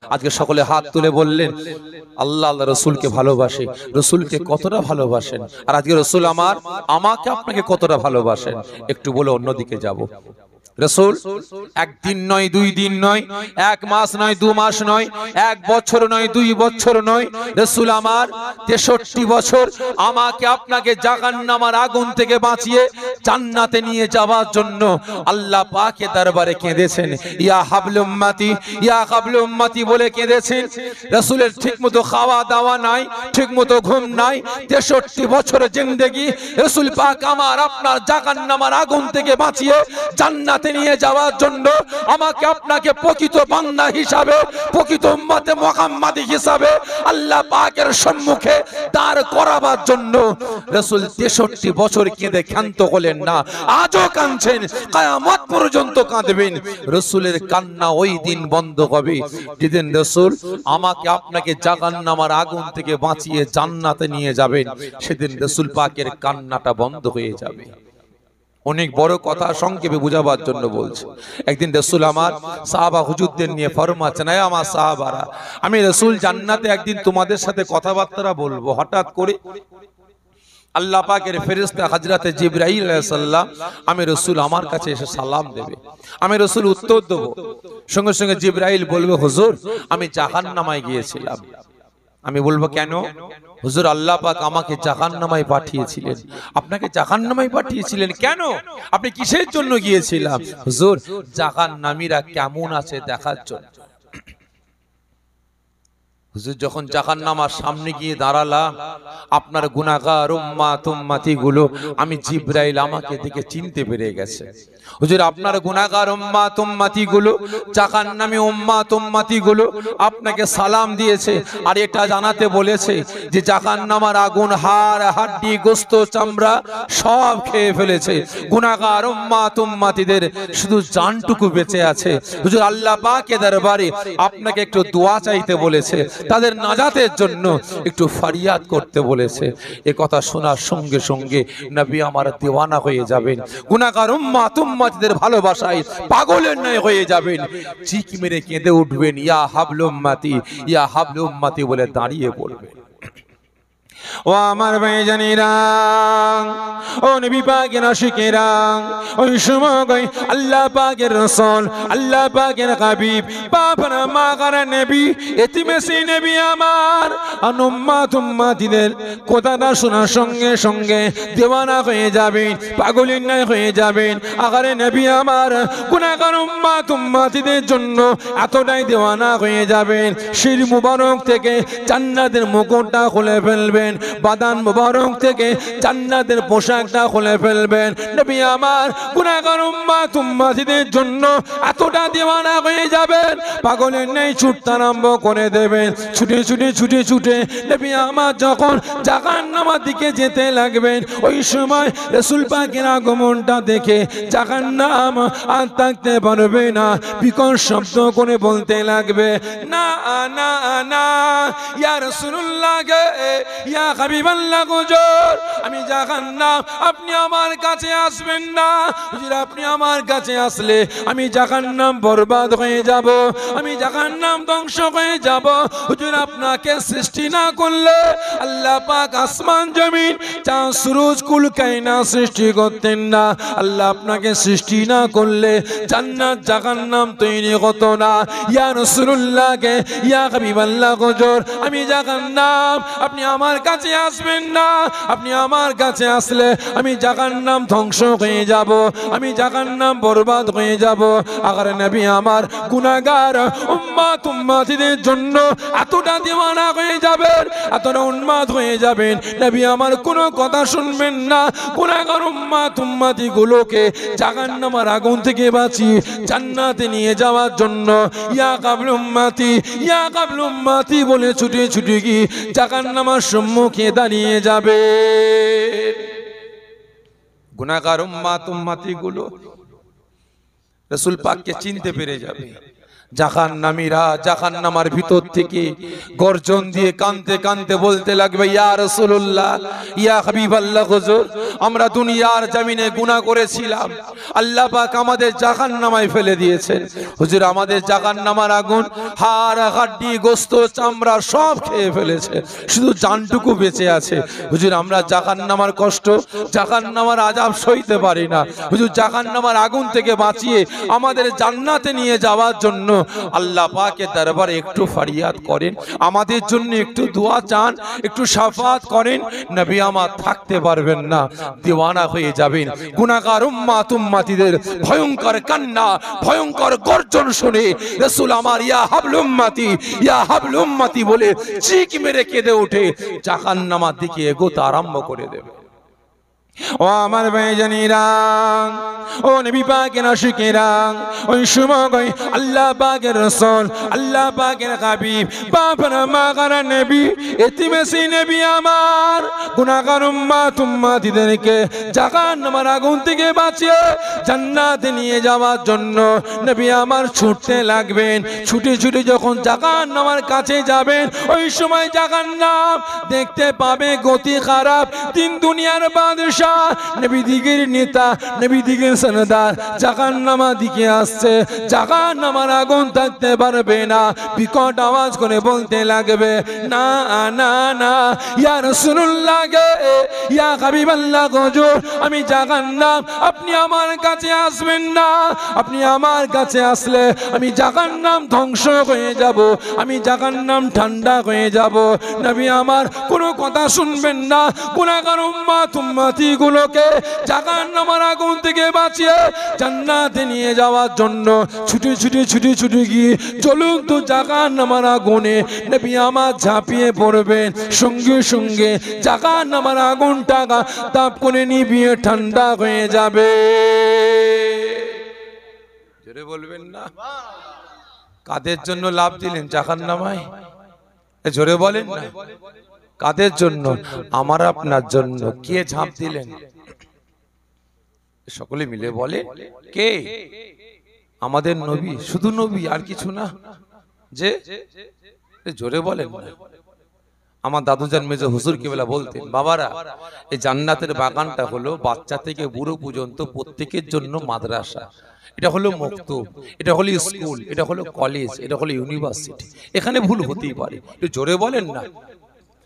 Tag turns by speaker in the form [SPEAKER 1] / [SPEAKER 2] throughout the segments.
[SPEAKER 1] আজকে সকলে হাত তুলে বললেন আল্লাহ আল্লাহ রসুলকে ভালোবাসে, রসুলকে কতটা ভালোবাসেন, আর আজকে রসুল আমাকে আপনাকে কতটা ভালোবাসেন। একটু বলে অন্যদিকে যাব। রসুল একদিন নয়, 2 দিন নয়, 1 মাস নয়, 2 মাস নয়, 1 বছর নয়, 2 বছর নয়, রসুল আমার 63 বছর আমাকে আপনাকে জাহান্নামের আগুন থেকে বাঁচিয়ে জান্নাতে নিয়ে যাওয়ার জন্য আল্লাহ পাকের দরবারে কেঁদেছেন। ইয়া হাবলু উম্মতি, ইয়া হাবলু উম্মতি বলে কেঁদেছেন। রসুলের ঠিকমতো খাওয়া দাওয়া নাই, ঠিকমতো ঘুম নাই, 63 বছর জিন্দেগি রসুল পাক আমার আপনার জাহান্নামের আগুন থেকে বাঁচিয়ে জান্নাতে নিয়ে যাওয়ার জন্য আমাকে আপনাকে প্রকৃত বান্দা হিসাবে, প্রকৃত উম্মতে মুহাম্মাদি হিসাবে আল্লাহ পাকের সম্মুখে দাঁড় করাবার জন্য রাসূল 63 বছর কেঁদে ক্ষান্ত হলেন না, আজও কাঁদছেন, কিয়ামত পর্যন্ত কাঁদবেন। রাসূলের কান্না ওই দিন বন্ধ হবে যেদিন রাসূল আমাকে আপনাকে জাহান্নামের আগুন থেকে বাঁচিয়ে জান্নাতে নিয়ে যাবেন, সেদিন রাসূল পাকের কান্নাটা বন্ধ হয়ে যাবে। অনেক বড় কথা সংক্ষেপে বুঝাবার জন্য বলছে। একদিন রাসূল আমার সাহাবা হুজুরদের নিয়ে ফরমাচ্ছেন, এই আমার সাহাবারা, আমি রাসূল জান্নাতে একদিন তোমাদের সাথে কথাবার্তা বলবো। হঠাৎ করে আল্লাহ পাকের ফেরেশতা হযরতে জিবরাইল আলাইহিস সালাম আমি রাসূল আমার কাছে এসে সালাম দেবে, আমি রাসূল উত্তর দেব। সঙ্গে সঙ্গে জিবরাইল বলবে, হুজুর আমি জাহান্নামে গিয়েছিলাম। আমি বলবো, কেন? হুজুর আল্লাহ পাক আমাকে জাহান্নামে পাঠিয়েছিলেন। আপনাকে জাহান্নামে পাঠিয়েছিলেন কেন? আপনি কিসের জন্য গিয়েছিলেন? হুজুর জাহান্নামীরা কেমন আছে দেখার জন্য। হুজুর যখন জাহান্নামের সামনে গিয়ে দাঁড়ালাম, আপনার গুনাহগার উম্মতি গুলো আমি জিবরাইল আমাকে দেখে চিনতে পেরে গেছে। হুজুর আপনার গুনাহগার উম্মতি গুলো, জাহান্নামী উম্মতি গুলো আপনাকে সালাম দিয়েছে, আর এটা জানাতে বলেছে যে জাহান্নামের আগুন হাড় হাড্ডি গোশত চামড়া সব খেয়ে ফেলেছে, গুনাহগার উম্মতিদের শুধু জানটুকু বেঁচে আছে। হুজুর আল্লাহ পাকের দরবারে আপনাকে একটু দোয়া চাইতে বলেছে, তাদের নাজাতের জন্য একটু ফরিয়াদ করতে বলেছে। এ কথা শোনার সঙ্গে সঙ্গে নবী আমার দিওয়ানা হয়ে যাবেন, গুনাহগার উম্মতিদের ভালোবাসায় পাগলের ন্যায় হয়ে যাবেন, চিক মেরে কেঁদে উঠবেন, ইয়া হাবলু উম্মতি, ইয়া হাবলু উম্মতি বলে দাঁড়িয়ে পড়বেন। ও আমার ভাইজানেরা, ও নবী পাকের আশিকেরা, ওই সময় আল্লাহ পাকের রাসূল, আল্লাহ পাকের হাবিব, বাপরা মাগার নবী, এতিমেসি নবী আমার উম্মতিদের কথাটা শোনার সঙ্গে সঙ্গে দিওয়ানা হয়ে যাবেন, পাগলের ন্যায় হয়ে যাবেন। আগারে নবী আমার গুনাহগার উম্মতিদের জন্য এতটাই দিওয়ানা হয়ে যাবেন, শির মুবারক থেকে জান্নাতের মুকুটটা খুলে ফেলবেন, বাদান মুবারক থেকে জান্নাতের পোশাকটা খুলে ফেলবেন। নবী আমার গুনাহগার উম্মতিদের জন্য এতটা দিওয়ানা হয়ে যাবেন, পাগলের ন্যায় ছুটতে আরম্ভ করে দেবেন। ছুটে ছুটে ছুটে ছুটে নবী আমার যখন জাহান্নামের দিকে যেতে লাগবেন, ওই সময় রাসূল পাকের আগমনটা দেখে জাহান্নাম আর থাকতে পারবে না, বিকট শব্দ করে বলতে লাগবে, না না না ইয়া রাসূলুল্লাহ গে, ইয়া হাবিবাল্লাহ হুজুর, আমি জাহান্নাম, আপনি আমার কাছে আসবেন না। হুজুর আপনি আমার কাছে আসলে আমি জাহান্নাম বরবাদ হয়ে যাব, আমি জাহান্নাম ধ্বংস হয়ে যাব। হুজুর আপনাকে সৃষ্টি না করলে আল্লাহ পাক আসমান জমিন চাঁদ সূরজ কুল কায়নাত সৃষ্টি করতেন না। আল্লাহ আপনাকে সৃষ্টি না করলে জান্নাত জাহান্নাম তৈরি হতো না। ইয়া রাসূলুল্লাহ কে, ইয়া হাবিবাল্লাহ হুজুর, আমি জাহান্নাম, আপনি আমার কাছে আসবেন না, আপনি আমার কাছে আসলে আমি জাহান্নাম ধ্বংস হয়ে যাব, আমি জাহান্নাম বরবাদ হয়ে যাব। আগার নবী আমার গুনাহগার উম্মতিদের জন্য এতটা দিওয়ানা হয়ে যাবেন, এতটা উন্মাদ হয়ে যাবেন, নবী আমার কোনো কথা শুনবেন না। গুনাহগার উম্মতি গুলোকে জাহান্নামের আগুন থেকে বাঁচিয়ে জান্নাতে নিয়ে যাওয়ার জন্য ইয়া কাবলু উম্মতি, ইয়া কাবলু উম্মতি বলে ছুটে ছুটে গিয়ে জাহান্নামের সম্মুখে দাঁড়িয়ে যাবে। গুনাহগার উম্মতি গুলো রাসূল পাককে চিনতে পেরে যাবে, জাহান্নামীরা জাহান্নামের ভিতর থেকে গর্জন দিয়ে কাঁদতে কাঁদতে বলতে লাগবে, ইয়া রাসূলুল্লাহ, ইয়া হাবিবাল্লাহ, হুজুর আমরা দুনিয়ার জমিনে গুনাহ করেছিলাম, আল্লাহ পাক আমাদের জাহান্নামায় ফেলে দিয়েছেন। হুজুর আমাদের জাহান্নামের আগুন হাড় হাড্ডি গোশত চামড়া সব খেয়ে ফেলেছে, শুধু জানটুকু বেঁচে আছে। হুজুর আমরা জাহান্নামের কষ্ট, জাহান্নামের আযাব সইতে পারি না। হুজুর জাহান্নামের আগুন থেকে বাঁচিয়ে আমাদের জান্নাতে নিয়ে যাওয়ার জন্য আল্লাহ পাকের দরবারে একটু ফরিয়াদ করেন, আমাদের জন্য একটু দোয়া চান, একটু শাফাত করেন। নবী আমার থাকতে পারবেন না, দিওয়ানা হয়ে যাবেন। গুনাহগার উম্মত উম্মতিদের ভয়ঙ্কর কান্না, ভয়ঙ্কর গর্জন শুনে রাসূল আমার ইয়া হাবল উম্মতি, ইয়া হাবল উম্মতি বলে চিক মেরে কেঁদে ওঠে, জাহান্নামের দিকে এগোতে আরম্ভ করে দেবে। ও আমার ভাইজানেরা, ও নবী পাকের আশিকেরা, ওই সময় আল্লাহ পাকের রাসূল, আল্লাহ পাকের হাবিব, বাবার মাগার নবী, এতিমেসি নবী আমার গুনাহগার উম্মত উম্মতিদেরকে জাহান্নামের আগুন থেকে বাঁচিয়ে জান্নাতে নিয়ে যাওয়ার জন্য নবী আমার ছুটতে লাগবেন। ছুটে ছুটে যখন জাহান্নামের কাছে যাবেন, ওই সময় জাহান্নাম দেখতে পাবে গতি খারাপ, তিন দুনিয়ার বাদশা নবী দিগের নেতা, নবী দিগের সরদার জাহান্নামের দিকে আসছে। জাহান্নামের আগুন থাকতে পারবে না, বিকট আওয়াজ করে বলতে লাগবে, না না না ইয়া রাসূলুল্লাহ গে, ইয়া হাবিবাল্লাহ হুজুর আমি জাহান্নাম, আপনি আমার কাছে আসবেন না, আপনি আমার কাছে আসলে আমি জাহান্নাম ধ্বংস হয়ে যাব, আমি জাহান্নাম ঠান্ডা হয়ে যাব। নবী আমার কোনো কথা শুনবেন না, গুনাহগার উম্মত উম্মতি গুলোকে জাহান্নামের আগুন থেকে বাঁচিয়ে জান্নাতে নিয়ে যাওয়ার জন্য ছুটে ছুটে ছুটে ছুটে গিয়ে জ্বলন্ত জাহান্নামের আগুনে নবী আমার ঝাঁপিয়ে পড়বেন। সঙ্গে সঙ্গে জাহান্নামের আগুনটা তাপ করে নিভিয়ে ঠান্ডা হয়ে যাবে। জোরে বলবেন না? কাদের জন্য লাভ দিলেন জাহান্নামায়? জোরে বলেন না, কাদের জন্য? আমার আপনার জন্য। কে ঝাঁপ দিলেন? সকলে মিলে বলে, কে? আমাদের নবী, শুধু নবী, আর কিছু না। যে জোরে বলেন না। আমার দাদুজান মেজো হুজুর কেবলা বলতেন, বাবারা এই জান্নাতের বাগানটা হলো বাচ্চা থেকে বুড়ো পর্যন্ত প্রত্যেকের জন্য মাদ্রাসা, এটা হলো মক্তব, এটা হলো স্কুল, এটা হলো কলেজ, এটা হলো ইউনিভার্সিটি। এখানে ভুল হতেই পারে, একটু জোরে বলেন না।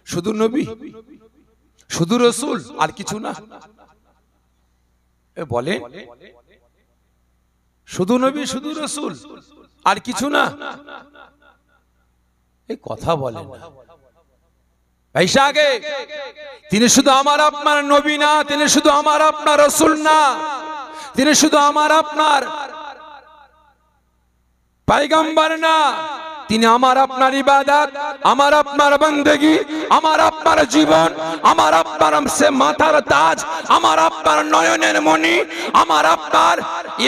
[SPEAKER 1] শুধু নবী, শুধু রাসূল, আর কিছু না। বলেন, শুধু নবী, শুধু রাসূল, আর কিছু না। এই কথা বলেন না ভাইসাগে। তিনি শুধু আমার আপনার নবী না, তিনি শুধু আমার আপনার রাসূল না, তিনি শুধু আমার আপনার পয়গম্বর না, তিনি আমার আপনার ইবাদত, আমার আপনার বন্দেগী, আমার আপনার জীবন, আমার আপনার সে মাথার তাজ, আমার আপনার নয়নের মণি, আমার আপনার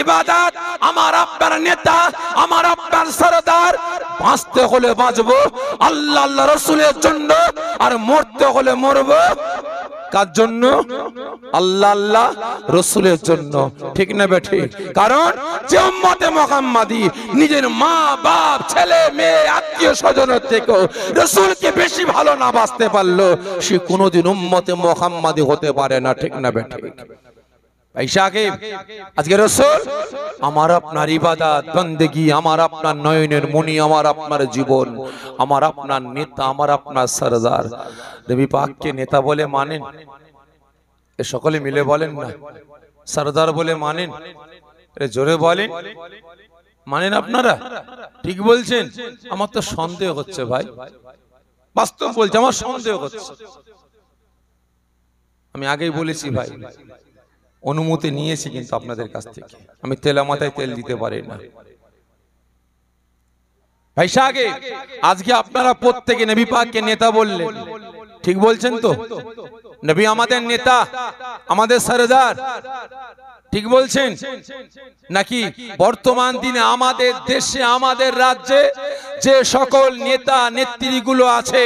[SPEAKER 1] ইবাদত, আমার আপনার নেতা, আমার আপনার সরদার। বাঁচতে হলে বাঁচবো আল্লাহ আল্লাহ রাসূলের জন্য, আর মরতে হলে মরবো কার জন্য? আল্লাহ আল্লাহ রাসূলের জন্য। ঠিক না বেঠি? কারণ যে উম্মতে মুহাম্মাদি নিজের মা বাপ ছেলে মেয়ে আত্মীয় স্বজনের থেকে রাসূলকে বেশি ভালো না বাসতে পারলো, সে কোনোদিন উম্মতে মুহাম্মাদি হতে পারে না। ঠিক না বেঠি? ভাইসাকে আজকে রাসূল আমার আপনার ইবাদত বন্দেগী, আমার আপনার নয়নের মণি, আমার আপনার জীবন, আমার আপনার নেতা, আমার আপনার সরদার। নবী পাককে নেতা বলে মানেন? এ সকলে মিলে বলেন না। সরদার বলে মানেন? এ জোরে বলেন, মানেন আপনারা? ঠিক বলছেন? আমার তো সন্দেহ হচ্ছে ভাই, বাস্তব বলছি, আমার সন্দেহ হচ্ছে। আমি আগেই বলেছি ভাই, অনুমতি নিয়েছি কিন্তু আপনাদের কাছ থেকে, আমি তেলা মাথায় তেল দিতে পারি না। ভাইসাগে আজকে আপনারা প্রত্যেকে নবী পাককে নেতা বললেন, ঠিক বলছেন তো? নবী আমাদের নেতা, আমাদের সরদার, ঠিক বলছেন নাকি? বর্তমান দিনে আমাদের দেশে, আমাদের রাজ্যে যে সকল নেতা নেত্রীগুলো আছে,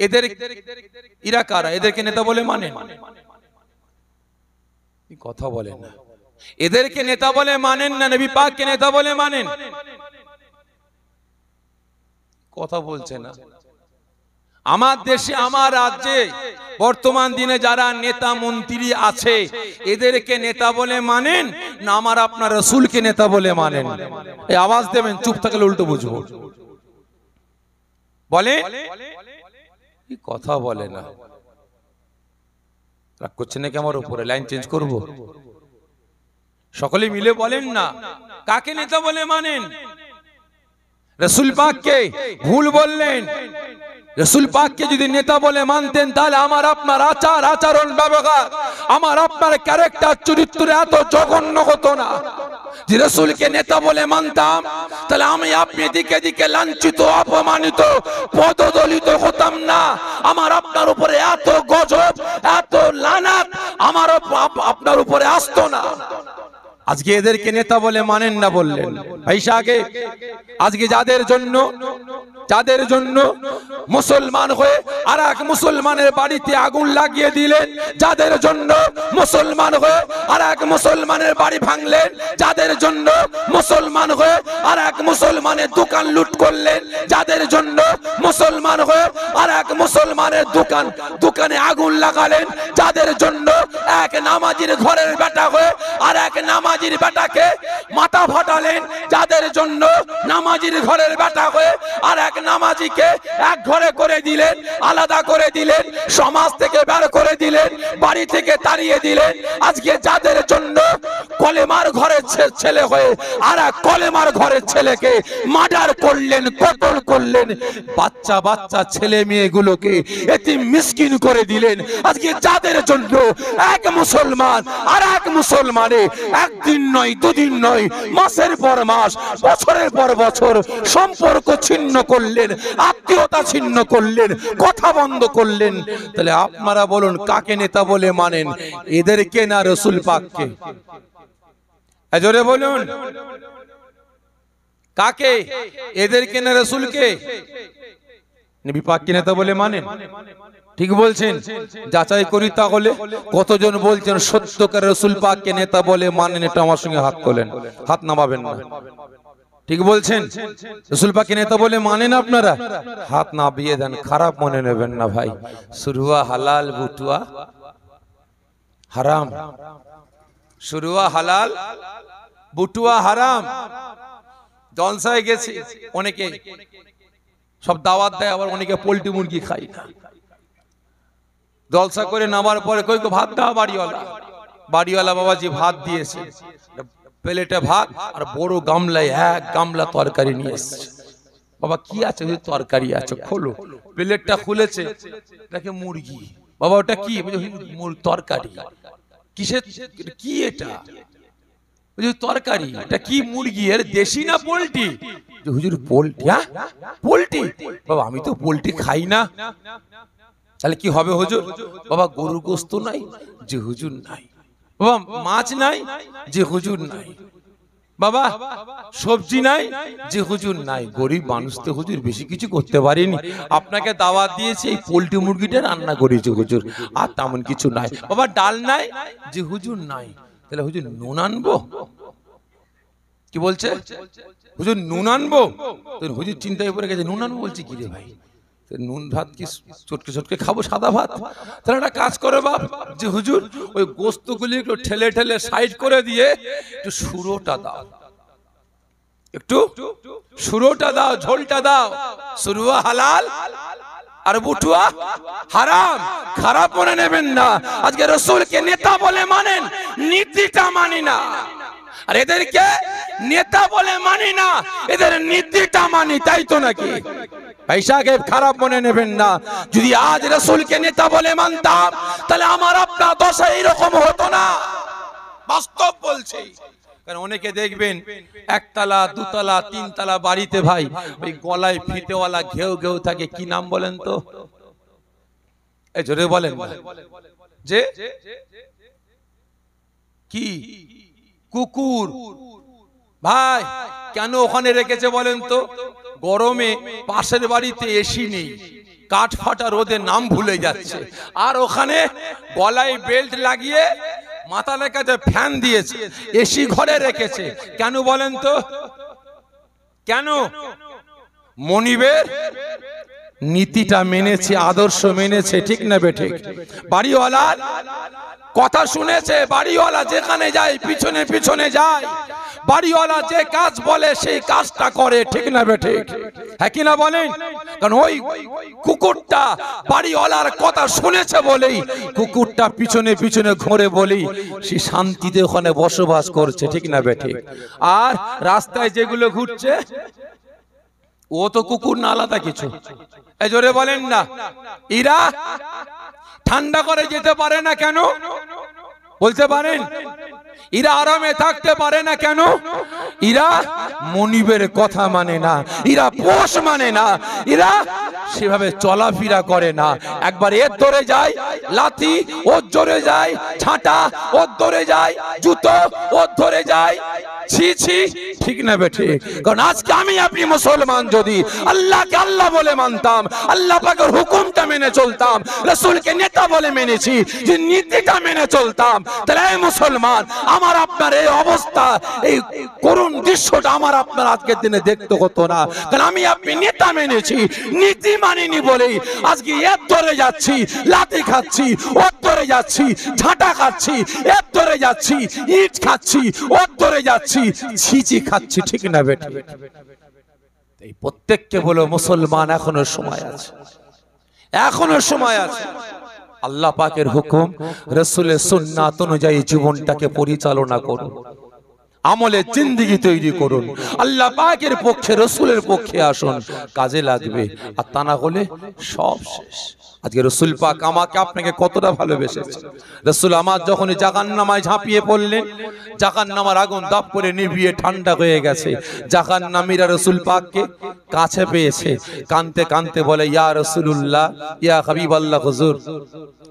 [SPEAKER 1] এদের ইরা কারা? এদেরকে নেতা বলে মানেন? কথা বলেন না। এদেরকে নেতা বলে মানেন না, নবী পাককে নেতা বলে মানেন? কথা বলছে না। আমার দেশে আমার রাজ্যে বর্তমান দিনে যারা নেতা মন্ত্রী আছে এদেরকে নেতা বলে মানেন না আমার আপনার রাসূলকে নেতা বলে মানেন? এই আওয়াজ দেবেন, চুপ থাকলে উল্টো বুঝবো। বলে কি কথা বলে না, রাগ করছেন নাকি আমার উপরে? লাইন চেঞ্জ করব? সকলে মিলে বলেন না কাকে নেতা বলে মানেন? রাসূল পাককে ভুল বললেন। রাসূল পাককে যদি নেতা বলে মানতেন তাহলে আমার আপনার আচার আচরণ ব্যবহার, আমার আপনার ক্যারেক্টার চরিত্র এত জঘন্য হতো না। যে রাসূলকে নেতা বলে মানতাম তাহলে আমি আপনি দিকে দিকে লাঞ্ছিত অপমানিত পদদলিত হতাম না। আমার আপনার উপরে এত গজব এত লানাত আমার আপনার উপরে আসতো না। আজকে এদেরকে নেতা বলে মানেন না বললেন। ভাইসাকে আজকে যাদের জন্য মুসলমান হয়ে আর এক মুসলমানের বাড়িতে আগুন লাগিয়ে দিলেন, যাদের জন্য মুসলমান হয়ে আর এক মুসলমানের বাড়ি ভাঙলেন, যাদের জন্য মুসলমান হয়ে আর এক মুসলমানের দোকান লুট করলেন, যাদের জন্য মুসলমান হয়ে আর এক মুসলমানের দোকানে আগুন লাগালেন, যাদের জন্য এক নামাজির ঘরের বেটা হয়ে আর এক নামাজির বেটাকে মাথা ফাটালেন, যাদের জন্য নামাজির ঘরের বেটা হয়ে আর এক নামাজিকে এক ঘরে করে দিলেন, আলাদা করে দিলেন, সমাজ থেকে বের করে দিলেন, বাড়ি থেকে তাড়িয়ে দিলেন। আজকে যাদের জন্য কলেমার ঘরের ছেলে হয়ে আর এক কলেমার ঘরের ছেলেকে মার্ডার করলেন, কতল করলেন, বাচ্চা বাচ্চা ছেলে মেয়েগুলোকে এতিম মিসকিন করে দিলেন। আজকে যাদের জন্য এক মুসলমান আর এক মুসলমানে একদিন নয় দুদিন নয় মাসের পর মাস বছরের পর বছর সম্পর্ক ছিন্ন করলেন, আত্মীয়তা ছিন্ন করলেন, কথা বন্ধ করলেন, তাহলে আপনারা বলুন কাকে নেতা বলে মানেন? এদেরকে না রাসূল পাককে? জোরে বলুন কাকে? এদেরকে না রাসূলকে? নবী পাককে নেতা বলে মানেন? ঠিক বলছেন? যাচাই করি তাহলে কতজন বলছেন সত্যকার রাসূল পাককে নেতা বলে মানেন? এটা আমার সঙ্গে হাত তোলেন, হাত নামাবেন না। ঠিক বলছেন? রাসূল পাককে নেতা বলে মানেন আপনারা? হাত নামিয়ে দেন, খারাপ মনে নেবেন না ভাই। সুরুয়া হালাল বুটুয়া হারাম, সুরুয়া হালাল বুটুয়া হারাম। জলসায় গেছে অনেকে সব দাওয়াত দেয়, আবার অনেকে পোল্ট্রি মুরগি খায় না। জলসা করে নামার পরে কই তো ভাত দাও, বাড়িওয়ালা বাবাজি ভাত দিয়েছে, প্লেটে ভাত আর বড় গামলায় এক গামলা তরকারি নিয়ে এসেছে। বাবা কি আছে? তরকারি আছে। খোলো, প্লেটটা খুলেছে, দেখে মুরগি। বাবা ওটা কি? তরকারি। কিসের? কি এটা? তরকারি। এটা কি মুরগি? এর দেশি না পোল্ট্রি? হুজুর পোল্ট্রি। হ্যাঁ পোল্ট্রি? বাবা আমি তো পোল্ট্রি খাই না। তাহলে কি হবে হুজুর? বাবা গরুর গোশত নাই? যে হুজুর নাই। বাবা মাছ নাই? যে হুজুর নাই। বাবা সবজি নাই? যে হুজুর নাই। গরিব মানুষ তো হুজুর বেশি কিছু করতে পারিনি, আপনাকে দাওয়াত দিয়েছে, এই পোল্ট্রি মুরগিটা রান্না করেছে হুজুর, আর তেমন কিছু নাই। বাবা ডাল নাই? যে হুজুর নাই। তাহলে হুজুর নুন আনবো? কি বলছে হুজুর? নুন আনবো? হুজুর চিন্তায় পড়ে গেছে, নুন আনবো বলছি কি রে ভাই? নুন ভাত কি চটকে চটকে খাবো সাদা ভাত? তাহলে একটা কাজ করে বাপ, যে হুজুর ওই গোস্তগুলি একটু ঠেলে ঠেলে সাইড করে দিয়ে একটু সুরোটা দাও, একটু সুরোটা দাও, ঝোলটা দাও। সুরুয়া হালাল আর বুটুয়া হারাম। খারাপ মনে নেবেন না। আজকে রাসূলকে নেতা বলে মানেন, নীতিটা মানি না। আর এদেরকে নেতা বলে মানি না, এদের নীতিটা মানি, তাই তো নাকি? ভাইসাকে খারাপ মনে নেবেন না। যদি আজ রাসূলকে নেতা বলে মানতাম তাহলে আমার আপনার দশা এরকম হতো না। বাস্তব বলছি। কারণ অনেকে দেখবেন একতলা দুতলা তিনতলা বাড়িতে ভাই ওই গলায় ফিতেওয়ালা ঘেউ ঘেউ থাকে, কি নাম বলেন তো? এই জোরে বলেন। যে কি? কুকুর। ভাই কেন ওখানে রেখেছে বলেন তো? গরমে পাশের বাড়িতে এসি নেই, কাঠ ফাটা রোদে নাম ভুলে যাচ্ছে, আর ওখানে গলায় বেল্ট লাগিয়ে মাথার কাছে ফ্যান দিয়েছে, এসি ঘরে রেখেছে। কেন বলেন তো? কেন? মনিবের নীতিটা মেনেছে, আদর্শ মেনেছে, ঠিক না বেঠিক? বাড়িওয়ালা কথা শুনেছে, বাড়িওয়ালা যেখানে যায় পিছনে পিছনে যায়, বাড়িওয়ালা যে কাজ বলে সেই কাজটা করে, ঠিক না বেঠিক? হ্যাঁ কি না বলেন? কারণ ওই কুকুরটা বাড়িওয়ালার কথা শুনেছে বলেই কুকুরটা পিছনে পিছনে ঘুরে বলেই সে শান্তিতে ওখানে বসবাস করছে, ঠিক না বেঠিক? আর রাস্তায় যেগুলো ঘুরছে ও তো কুকুর না, আলাদা কিছু। এই জোরে বলেন না। এরা ঠান্ডা করে যেতে পারে না কেন বলতে পারেন? এরা আরামে থাকতে পারে না কেন? এরা মনিবের কথা মানে না, এরা পোষ মানে না, এরা সেভাবে চলাফেরা করে না। একবার এর ধরে যায় লাথি, ওর ধরে যায় ছাঁটা, ওর ধরে যায় জুতো, ওর ধরে যায় ছি ছি, ঠিক না বেঠে? কারণ আজকে আমি আপনি মুসলমান যদি আল্লাহকে আল্লাহ বলে মানতাম, আল্লাহ পাকের হুকুমটা মেনে চলতাম, রাসূলকে নেতা বলে মেনেছি, যে নীতিটা মেনে চলতাম, তাহলে এই মুসলমান আমার আপনার এই অবস্থা, এই করুণ দৃশ্যটা আমার আপনার আজকের দিনে দেখতে হতো না। কারণ আমি আপনি নেতা মেনেছি, নীতি মানিনি বলেই আজকে এর ধরে যাচ্ছি, লাথি খাচ্ছি, ওর ধরে যাচ্ছি, ঝাঁটা খাচ্ছি, এর ধরে যাচ্ছি, ইট খাচ্ছি, ওর ধরে যাচ্ছি, ছিচি খাচ্ছি, ঠিক না বেটা? এই প্রত্যেককে বলো মুসলমান এখনো সময় আছে, এখনো সময় আছে। আল্লাহ পাকের হুকুম, রাসূলের সুন্নাত অনুযায়ী জীবনটাকে পরিচালনা করুন, আমলের জিন্দেগি তৈরি করুন, আল্লাহ পাকের পক্ষে রাসূলের পক্ষে আসুন, কাজে লাগবে। আর তা না হলে সব শেষ। আজকে রাসূল পাক আমাকে আপনাকে কতটা ভালোবেসেছে। রাসূল আমার যখন জাহান্নামায় ঝাঁপিয়ে পড়লেন, জাহান্নামের আগুন দাপ করে নিভিয়ে ঠান্ডা হয়ে গেছে, জাহান্নামীরা রাসূল পাককে কাছে পেয়েছে, কাঁদতে কাঁদতে বলে, ইয়া রাসূলুল্লাহ, ইয়া হাবিবাল্লাহ, হুজুর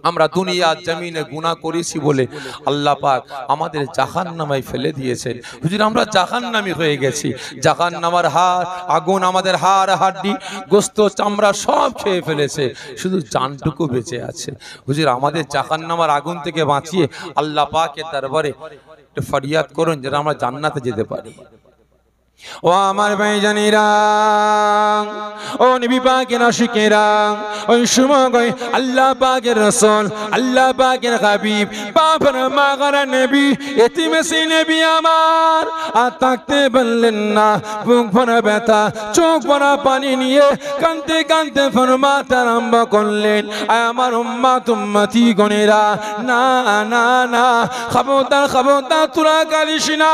[SPEAKER 1] আমরা দুনিয়ার জমিনে গুনাহ করেছি বলে আল্লাহ পাক আমাদের জাহান্নামায় ফেলে দিয়েছেন। হুজুর আমরা জাহান্নামী হয়ে গেছি, জাহান্নামের আগুন আমাদের হাড় হাড্ডি গোশত চামড়া সব খেয়ে ফেলেছে, শুধু জানটুকু বেঁচে আছে। হুজুর আমাদের জাহান্নামের আগুন থেকে বাঁচিয়ে আল্লাহ পাকের দরবারে একটু ফরিয়াদ করুন যেন আমরা জান্নাতে যেতে পারি। ও আমার ভাইজানেরা, ও নবী পাকের আশিকেরা, ওই সময় আল্লাহ পাকের রাসূল, আল্লাহ পাকের হাবিব, বাবার মাগার নবী, এতিমেসি নবী আমার আর থাকতে পারলেন না, বুক ভরা ব্যথা, চোখ ভরা পানি নিয়ে কাঁদতে কাঁদতে ফরমাতে আরম্ভ করলেন, আমার উম্মত উম্মতি গণেরা, না না না, খবরদার খবরদার, তোরা কালিস না,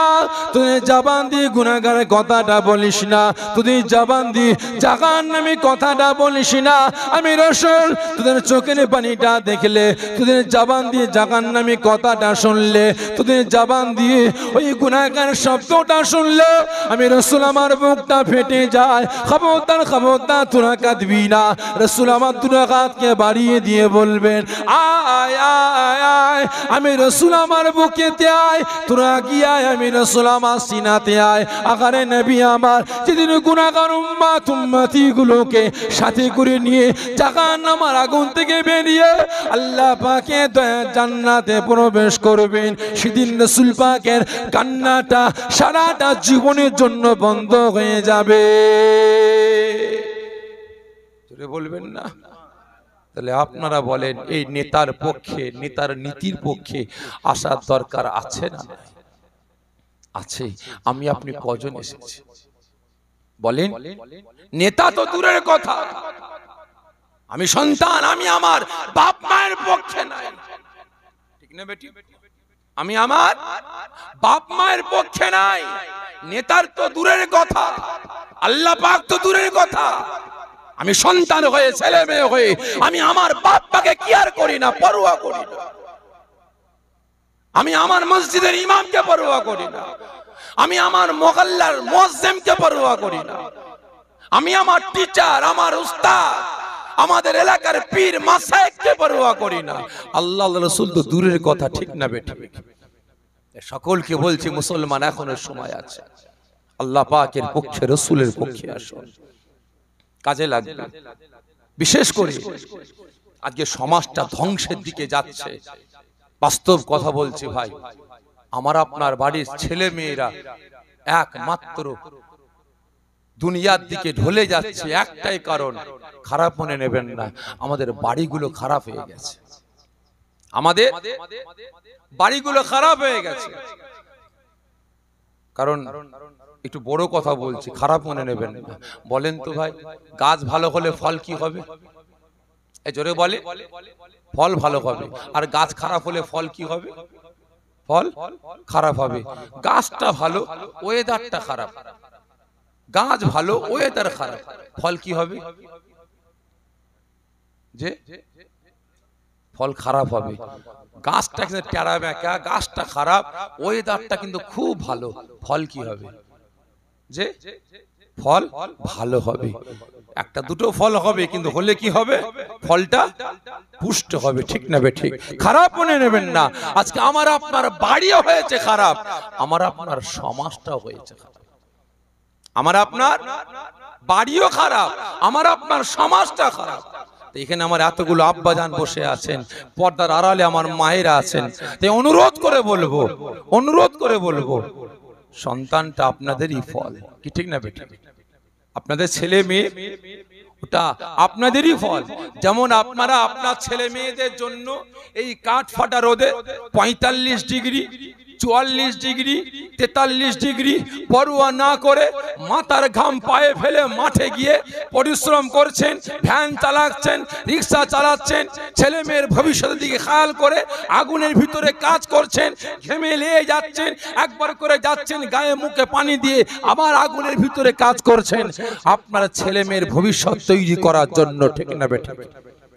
[SPEAKER 1] তুই জবান দিয়ে গুনাহগার কথাটা বলিস না, তুই জবান দিয়ে জাহান্নামী কথাটা বলিস না। আমি রাসূল তোদের চোখের পানিটা দেখলে, তোদের জবান দিয়ে জাহান্নামী কথাটা শুনলে, তোদের জবান দিয়ে ওই গুনাহগার শব্দটা শুনলে আমি রাসূল আমার বুকটা ফেটে যায়। খবরদার খবরদার, তোরা কাঁদবি না। রাসূল আমার দুটো হাতকে বাড়িয়ে দিয়ে বলবেন, আয় আয় আয়, আমি রাসূল আমার বুকেতে আয়, তোরা কি আয়, আমি রাসূল আমার সিনাতে আয়। আকারে নবী আমার যেদিন গুনাহগার উম্মত উম্মতি গুলোকে সাথে করে নিয়ে জাহান্নামের আগুন থেকে বেরিয়ে আল্লাহ পাকের দয়া জান্নাতে প্রবেশ করবেন, সেদিন রাসূল পাকের কান্নাটা সারাটা জীবনের জন্য বন্ধ হয়ে যাবে। জোরে বলবেন না? তাহলে আপনারা বলেন, এই নেতার পক্ষে, নেতার নীতির পক্ষে আসার দরকার আছে না? আছে। আমি আপনি কজন এসেছি বলেন? নেতা তো দূরের কথা, আমি সন্তান, আমি আমার বাপ মায়ের পক্ষে নাই, ঠিক না বেটি? আমি আমার বাপ মায়ের পক্ষে নাই, নেতার তো দূরের কথা, আল্লাহ পাক তো দূরের কথা। আমি সন্তান হয়ে, ছেলে মেয়ে হয়ে আমি আমার বাপ মাকে কেয়ার করি না, পরোয়া করি না। আমি আমার মসজিদের ইমামকে পরোয়া করি না, আমি আমার মহল্লার মুয়াজ্জিমকে পরোয়া করি না, আমি আমার টিচার, আমার উস্তাদ, আমাদের এলাকার পীর মাশায়েখকে পরোয়া করি না। আল্লাহর রাসূল তো দূরের কথা, ঠিক না বেটা? সকলকে বলছি মুসলমান এখনো সময় আছে, আল্লাহ পাকের পক্ষে, রাসূলের পক্ষে আসুন, কাজে লাগবে। বিশেষ করে আজকে সমাজটা ধ্বংসের দিকে যাচ্ছে, বাস্তব কথা বলছি ভাই। আমার আপনার বাড়ির ছেলে মেয়েরা একমাত্র দুনিয়ার দিকে ঢলে যাচ্ছে, একটাই কারণ, খারাপ মনে নেবেন না, আমাদের বাড়িগুলো খারাপ হয়ে গেছে। আমাদের বাড়িগুলো খারাপ হয়ে গেছে। কারণ একটু বড় কথা বলছি, খারাপ মনে নেবেন না। বলেন তো ভাই, গাছ ভালো হলে ফল কি হবে? এই জোরে বলে, ফল ভালো হবে। আর গাছ খারাপ হলে ফল কি হবে? ফল খারাপ হবে। গাছটা ভালো, ওয়েদারটা খারাপ। গাছ ভালো, ওয়েদার খারাপ, ফল কি হবে? যে ফল খারাপ হবে। গাছটা কিন্তু টেরা বেঁকা, গাছটা খারাপ, ওয়েদারটা কিন্তু খুব ভালো, ফল কি হবে? যে ফল ভালো হবে। একটা দুটো ফল হবে, কিন্তু হলে কি হবে? ফলটা পুষ্ট হবে। ঠিক না বে ঠিক? খারাপ মনে নেবেন না। আজকে আমার আপনার বাড়িও হয়েছে খারাপ, আমার আপনার সমাজটাও হয়েছে খারাপ। আমার আপনার বাড়িও খারাপ, আমার আপনার সমাজটা খারাপ। এখানে আমার এতগুলো আব্বাজান বসে আছেন, পর্দার আড়ালে আমার মায়েরা আছেন, তাই অনুরোধ করে বলবো, সন্তানটা আপনাদেরই ফল, কি ঠিক না বেটা? আপনাদের ছেলে মেয়ে ওটা আপনাদেরই ফল। যেমন আপনারা আপনার ছেলে মেয়েদের জন্য এই কাঠ ফাটা রোদে 45 ডিগ্রি, 44 ডিগ্রি, 43 ডিগ্রি পরোয়া না করে মাথার ঘাম পায়ে ফেলে মাঠে গিয়ে পরিশ্রম করছেন, ভ্যান চালাচ্ছেন, রিক্সা চালাচ্ছেন, ছেলে মেয়ের ভবিষ্যতের দিকে খেয়াল করে আগুনের ভিতরে কাজ করছেন, ঘেমে লেগে যাচ্ছেন, একবার করে যাচ্ছেন গায়ে মুখে পানি দিয়ে, আবার আগুনের ভিতরে কাজ করছেন আপনার ছেলে মেয়ের ভবিষ্যৎ তৈরি করার জন্য, ঠিক না বেটা?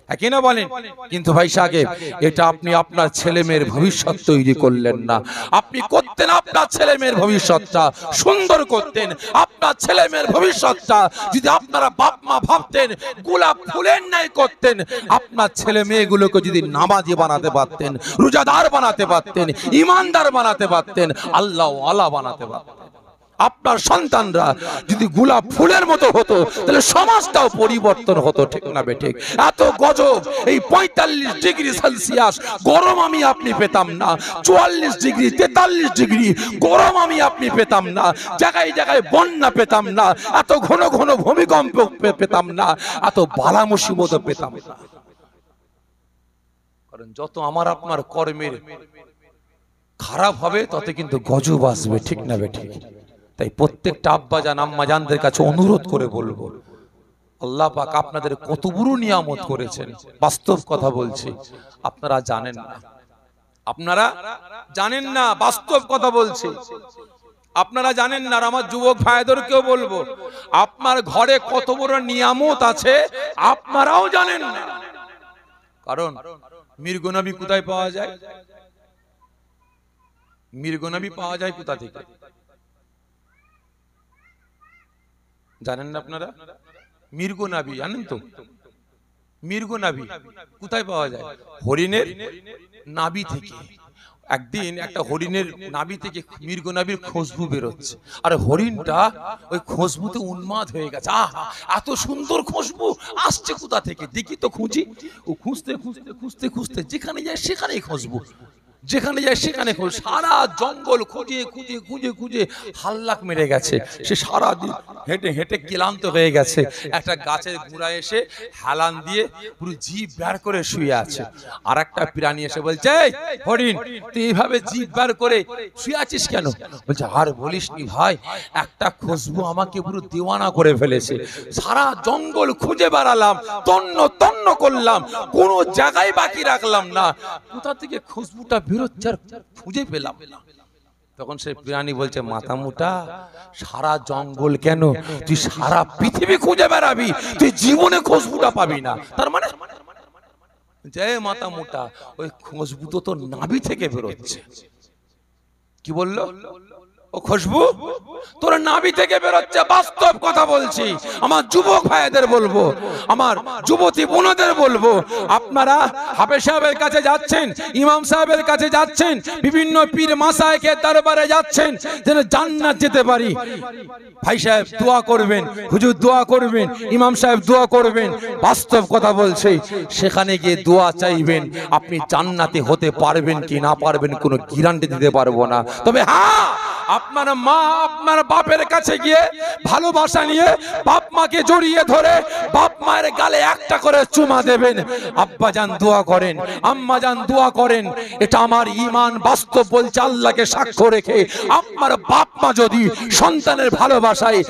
[SPEAKER 1] একই না বলেন? কিন্তু ভাই সাহেব, এটা আপনি আপনার ছেলে মেয়ের ভবিষ্যৎ তৈরি করলেন না। আপনি করতেন আপনার ছেলে মেয়ের ভবিষ্যৎটা সুন্দর করতেন। আপনার ছেলে মেয়ের ভবিষ্যৎটা যদি আপনারা বাপ মা ভাবতেন, গোলাপ ফুলের ন্যায় করতেন, আপনার ছেলে মেয়েগুলোকে যদি নামাজি বানাতে পারতেন, রোজাদার বানাতে পারতেন, ইমানদার বানাতে পারতেন, আল্লাহ ওয়ালা বানাতে পারতেন। আপনার সন্তানরা যদি গোলাপ ফুলের মতো হতো, তাহলে সমাজটাও পরিবর্তন হতো, ঠিক না বে ঠিক? এত গজব, এই 45 ডিগ্রি সেলসিয়াস গরম আমি আপনি পেতাম না, 44 ডিগ্রি 43 ডিগ্রি গরম আমি আপনি পেতাম না, জায়গায় জায়গায় বন্যা পেতাম না, এত ঘন ঘন ভূমিকম্প পেতাম না, এত বালা মুসিবত পেতাম না। কারণ যত আমার আপনার কর্মের খারাপ হবে, তত কিন্তু গজব আসবে, ঠিক না বে ঠিক? তাই প্রত্যেকটা আব্বাজান আম্মাজানদের কাছে অনুরোধ করে বলবো, আল্লাহ পাক আপনাদের কত বড় নিয়ামত করেছেন। বাস্তব কথা বলছি, আপনারা জানেন না, আপনারা জানেন না, বাস্তব কথা বলছি, আপনারা জানেন না। আর আমার যুবক ভাইদেরকেও বলবো, আপনার ঘরে কত বড় নিয়ামত আছে আপনারাও জানেন না। কারণ মির্গনবী কোথায় পাওয়া যায়? মির্গনবী পাওয়া যায় কোথা থেকে জানেন না আপনারা? মির্গনবী জানেন তো? মির্গনবী কোথায় পাওয়া যায়? হরিণের নাভি থেকে। একদিন একটা হরিণের নাভি থেকে মির্গনবীর খুশবু বেরোচ্ছে, আর হরিণটা ওই খুশবুতে উন্মাদ হয়ে গেছে। আহা, এত সুন্দর খুশবু আসছে কোথা থেকে, দেখি তো খুঁজি। ও খুঁজতে খুঁজতে খুঁজতে খুঁজতে যেখানে যায় সেখানেই খুশবু, যেখানে যায় সেখানে খুঁজে, সারা জঙ্গল খুঁজে খুঁজে খুঁজে খুঁজে হাল্লাক মেরে গেছে। সে সারা দিন হেঁটে হেঁটে ক্লান্ত হয়ে গেছে। একটা গাছের গুঁড়ায় এসে হেলান দিয়ে পুরো জিভ বের করে শুয়ে আছে। আর একটা প্রাণী এসে বলছে, এই হরিণ, তুই এইভাবে জিভ বের করে শুয়ে আছিস কেন? বলছে, আর বলিস নি ভাই, একটা খুশবু আমাকে পুরো দিওয়ানা করে ফেলেছে। সারা জঙ্গল খুঁজে বেড়ালাম, তন্ন তন্ন করলাম, কোনো জায়গায় বাকি রাখলাম না, কোথা থেকে খুশবুটা বেরোচ্ছে আর খুঁজে পেলাম না। তখন সে প্রাণী বলছে, মাথা মোটা, সারা জঙ্গল কেন, তুই সারা পৃথিবী খুঁজে বেড়াবি, তুই জীবনে খুশবুটা পাবি না। তার মানে যে মাথা মোটা, ওই খুশবু তো তোর নাভি থেকে বেরোচ্ছে। কি বললো? ও খুশবু তোর নাভি থেকে বেরোচ্ছে। বাস্তব কথা বলছি, আমার যুবক ভাইদের বলবো, আমার যুবতী বোনদের বলবো, আপনারা হাফেজ সাহেবের কাছে যাচ্ছেন, ইমাম সাহেবের কাছে যাচ্ছেন, বিভিন্ন পীর মাসায়েখের দরবারে যাচ্ছেন, যেন জান্নাত যেতে পারি। ভাই সাহেব দোয়া করবেন, হুজুর দোয়া করবেন, ইমাম সাহেব দোয়া করবেন। বাস্তব কথা বলছি, সেখানে গিয়ে দোয়া চাইবেন, আপনি জান্নাতে হতে পারবেন কি না পারবেন কোনো গ্যারান্টি দিতে পারবো না। তবে হ্যাঁ, আপনার মা আপনার বাপের কাছে গিয়ে ভালোবাসা নিয়ে বাপ মাকে জড়িয়ে ধরে বাপ মায়ের গালে একটা করে চুমা দেবেন। আব্বা জান দোয়া করেন, আম্মা জান দোয়া করেন। এটা আমার ঈমান বাস্তব বলছে, আল্লাহকে সাক্ষ্য রেখে। আপনার বাপ মা যদি সন্তানের ভালোবাসায়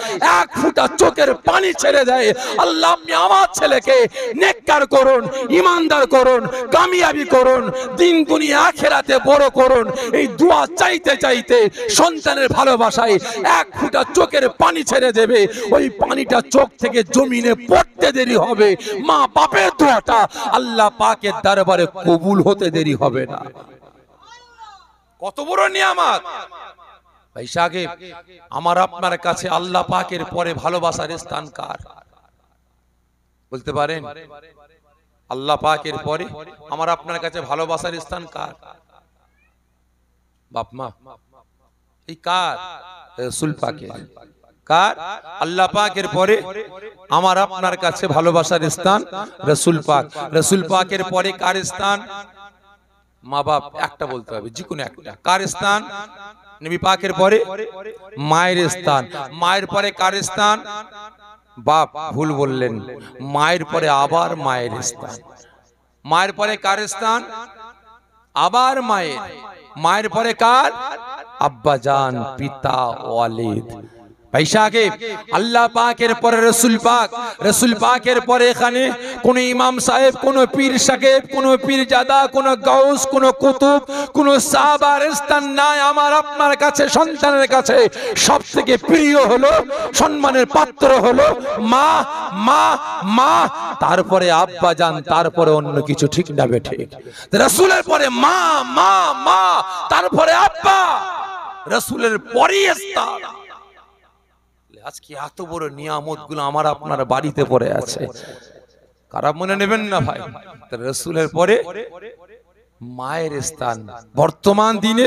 [SPEAKER 1] এক ফোঁটা চোখের পানি ছেড়ে দেয়, আল্লাহ আপনি আমার ছেলেকে নেককার করুন, ঈমানদার করুন, কামিয়াবি করুন, দিন দুনিয়া আখিরাতে বড় করুন। এই দোয়া চাইতে চাইতে সন্তানের ভালোবাসায় এক ফোঁটা চোখের পানি ছেড়ে দেবে। ওই পানিটা চোখ থেকে জমিনে পড়তে দেরি হবে। মা বাপের দোয়াটা আল্লাহ পাকের দরবারে কবুল হতে দেরি হবে না। কত বড় নিয়ামত ভাই সাহেব। আমার আপনার কাছে আল্লাহ পাকের পরে ভালোবাসার স্থান কার বলতে পারেন? আল্লাহ পাকের পরে আমার আপনার কাছে ভালোবাসার স্থান কার? বাপ মা। এই কার? রাসূল পাকের। কার? আল্লাহ পাকের পরে আমার আপনার কাছে ভালোবাসার স্থান রাসূল পাক। রাসূল পাকের পরে কার স্থান? মা বাপ। একটা বলতে হবে, যে কোনো একটা। কার স্থান? নবী পাকের পরে মায়ের স্থান। মায়ের পরে কার স্থান? বাপ। ভুল বললেন, মায়ের পরে আবার মায়ের স্থান। মায়ের পরে কার স্থান? আবার মায়ের। মায়ের পরে কার? আব্বা জান, পিতা, ওয়ালিদ। ভাই সাহেব, আল্লাহ পাকের পরে রাসূল পাক। রাসূল পাকের পরে এখানে কোন ইমাম সাহেব, কোন পীর সাহেব, কোন পীরজাদা, কোন গাউস, কোন কুতুব, কোন সাহাবার স্থান নাই। আমার আপনার কাছে সন্তানের কাছে সবথেকে প্রিয় হলো, সম্মানের পাত্র হলো মা। মা মা, তারপরে আব্বা জান, তারপরে অন্য কিছু। ঠিক না বেঠিক? রাসূলের পরে মা মা মা, তারপরে আব্বা। রাসূলের পরে স্থান। আজকে এত বড় নিয়ামত গুলো আমার আপনার বাড়িতে পড়ে আছে, খারাপ মনে নেবেন না ভাই। রাসূলের পরে মায়ের স্থান। বর্তমান দিনে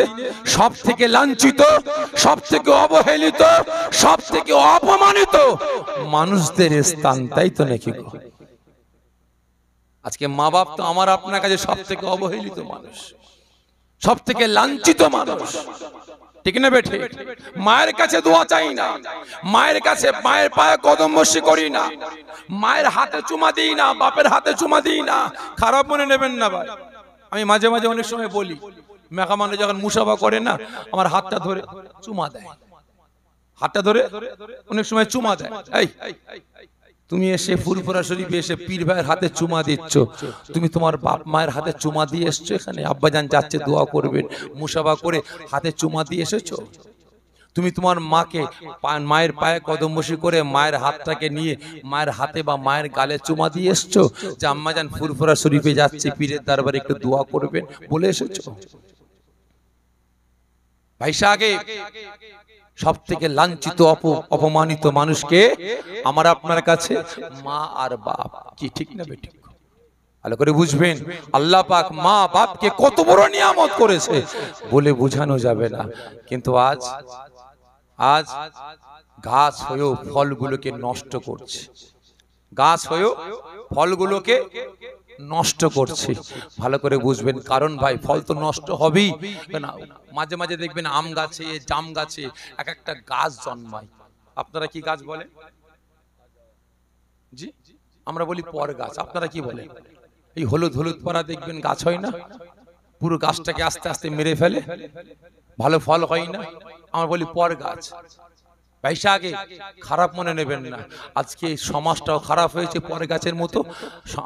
[SPEAKER 1] সব থেকে লাঞ্ছিত, সব থেকে অবহেলিত, সব থেকে অপমানিত মানুষদের স্থান, তাই তো নাকি? আজকে মা বাপ তো আমার আপনার কাছে সব থেকে অবহেলিত মানুষ, সব থেকে লাঞ্ছিত মানুষ। ঠিক না বেঠে? মায়ের কাছে দোয়া চাই না, মায়ের কাছে মায়ের পায়ে কদম বসি করি না, মায়ের হাতে চুমা দিই না, বাপের হাতে চুমা দিই না। খারাপ মনে নেবেন না ভাই। আমি মাঝে মাঝে অনেক সময় বলি, মেহমানরা যখন মুসাফা করে না, আমার হাতটা ধরে চুমা দেয়, হাতটা ধরে অনেক সময় চুমা দেয়। এই তুমি এসে ফুরফুরা শরীফে এসে পীর ভাইয়ের হাতে চুমা দিচ্ছ, তুমি তোমার বাপ মায়ের হাতে চুমা দিয়ে এসছো এখানে? আব্বাজান যাচ্ছে দোয়া করবেন, মুসাফা করে হাতে চুমা দিয়ে এসেছো? তুমি তোমার মাকে মায়ের পায়ে কদম বসি করে মায়ের হাতটাকে নিয়ে মায়ের হাতে বা মায়ের গালে চুমা দিয়ে এসছো যে আম্মাজান ফুরফুরা শরীফে যাচ্ছে, পীরের দরবারে একটু দোয়া করবেন বলে এসেছো? ভাই সাহেব, সব থেকে লাঞ্ছিত অপমানিত মানুষকে আমার আপনার কাছে মা আর বাপ। কি ঠিক না বেঠিক? ভালো করে বুঝবেন, আল্লাহ পাক মা বাপকে কত বড় নিয়ামত করেছে বলে বোঝানো যাবে না। কিন্তু আজ আজ গাছ হয়েও ফলগুলোকে নষ্ট করছে, গাছ হয়েও ফলগুলোকে নষ্ট করছে। ভালো করে বুঝবেন, কারণ ভাই ফল তো নষ্ট হবেই। মাঝে মাঝে দেখবেন আম গাছে, জাম গাছে এক একটা গাছ জন্মায়। আপনারা কি গাছ বলেন? জি, আমরা বলি পর গাছ। আপনারা কি বলেন? এই হলুদ হলুদ পরা দেখবেন গাছ হয় না, পুরো গাছটাকে আস্তে আস্তে মেরে ফেলে, ভালো ফল হয় না, আমরা বলি পর গাছ। ভাইসা আগে খারাপ মনে নেবেন না, আজকে সমাজটাও খারাপ হয়েছে পর গাছের মতো।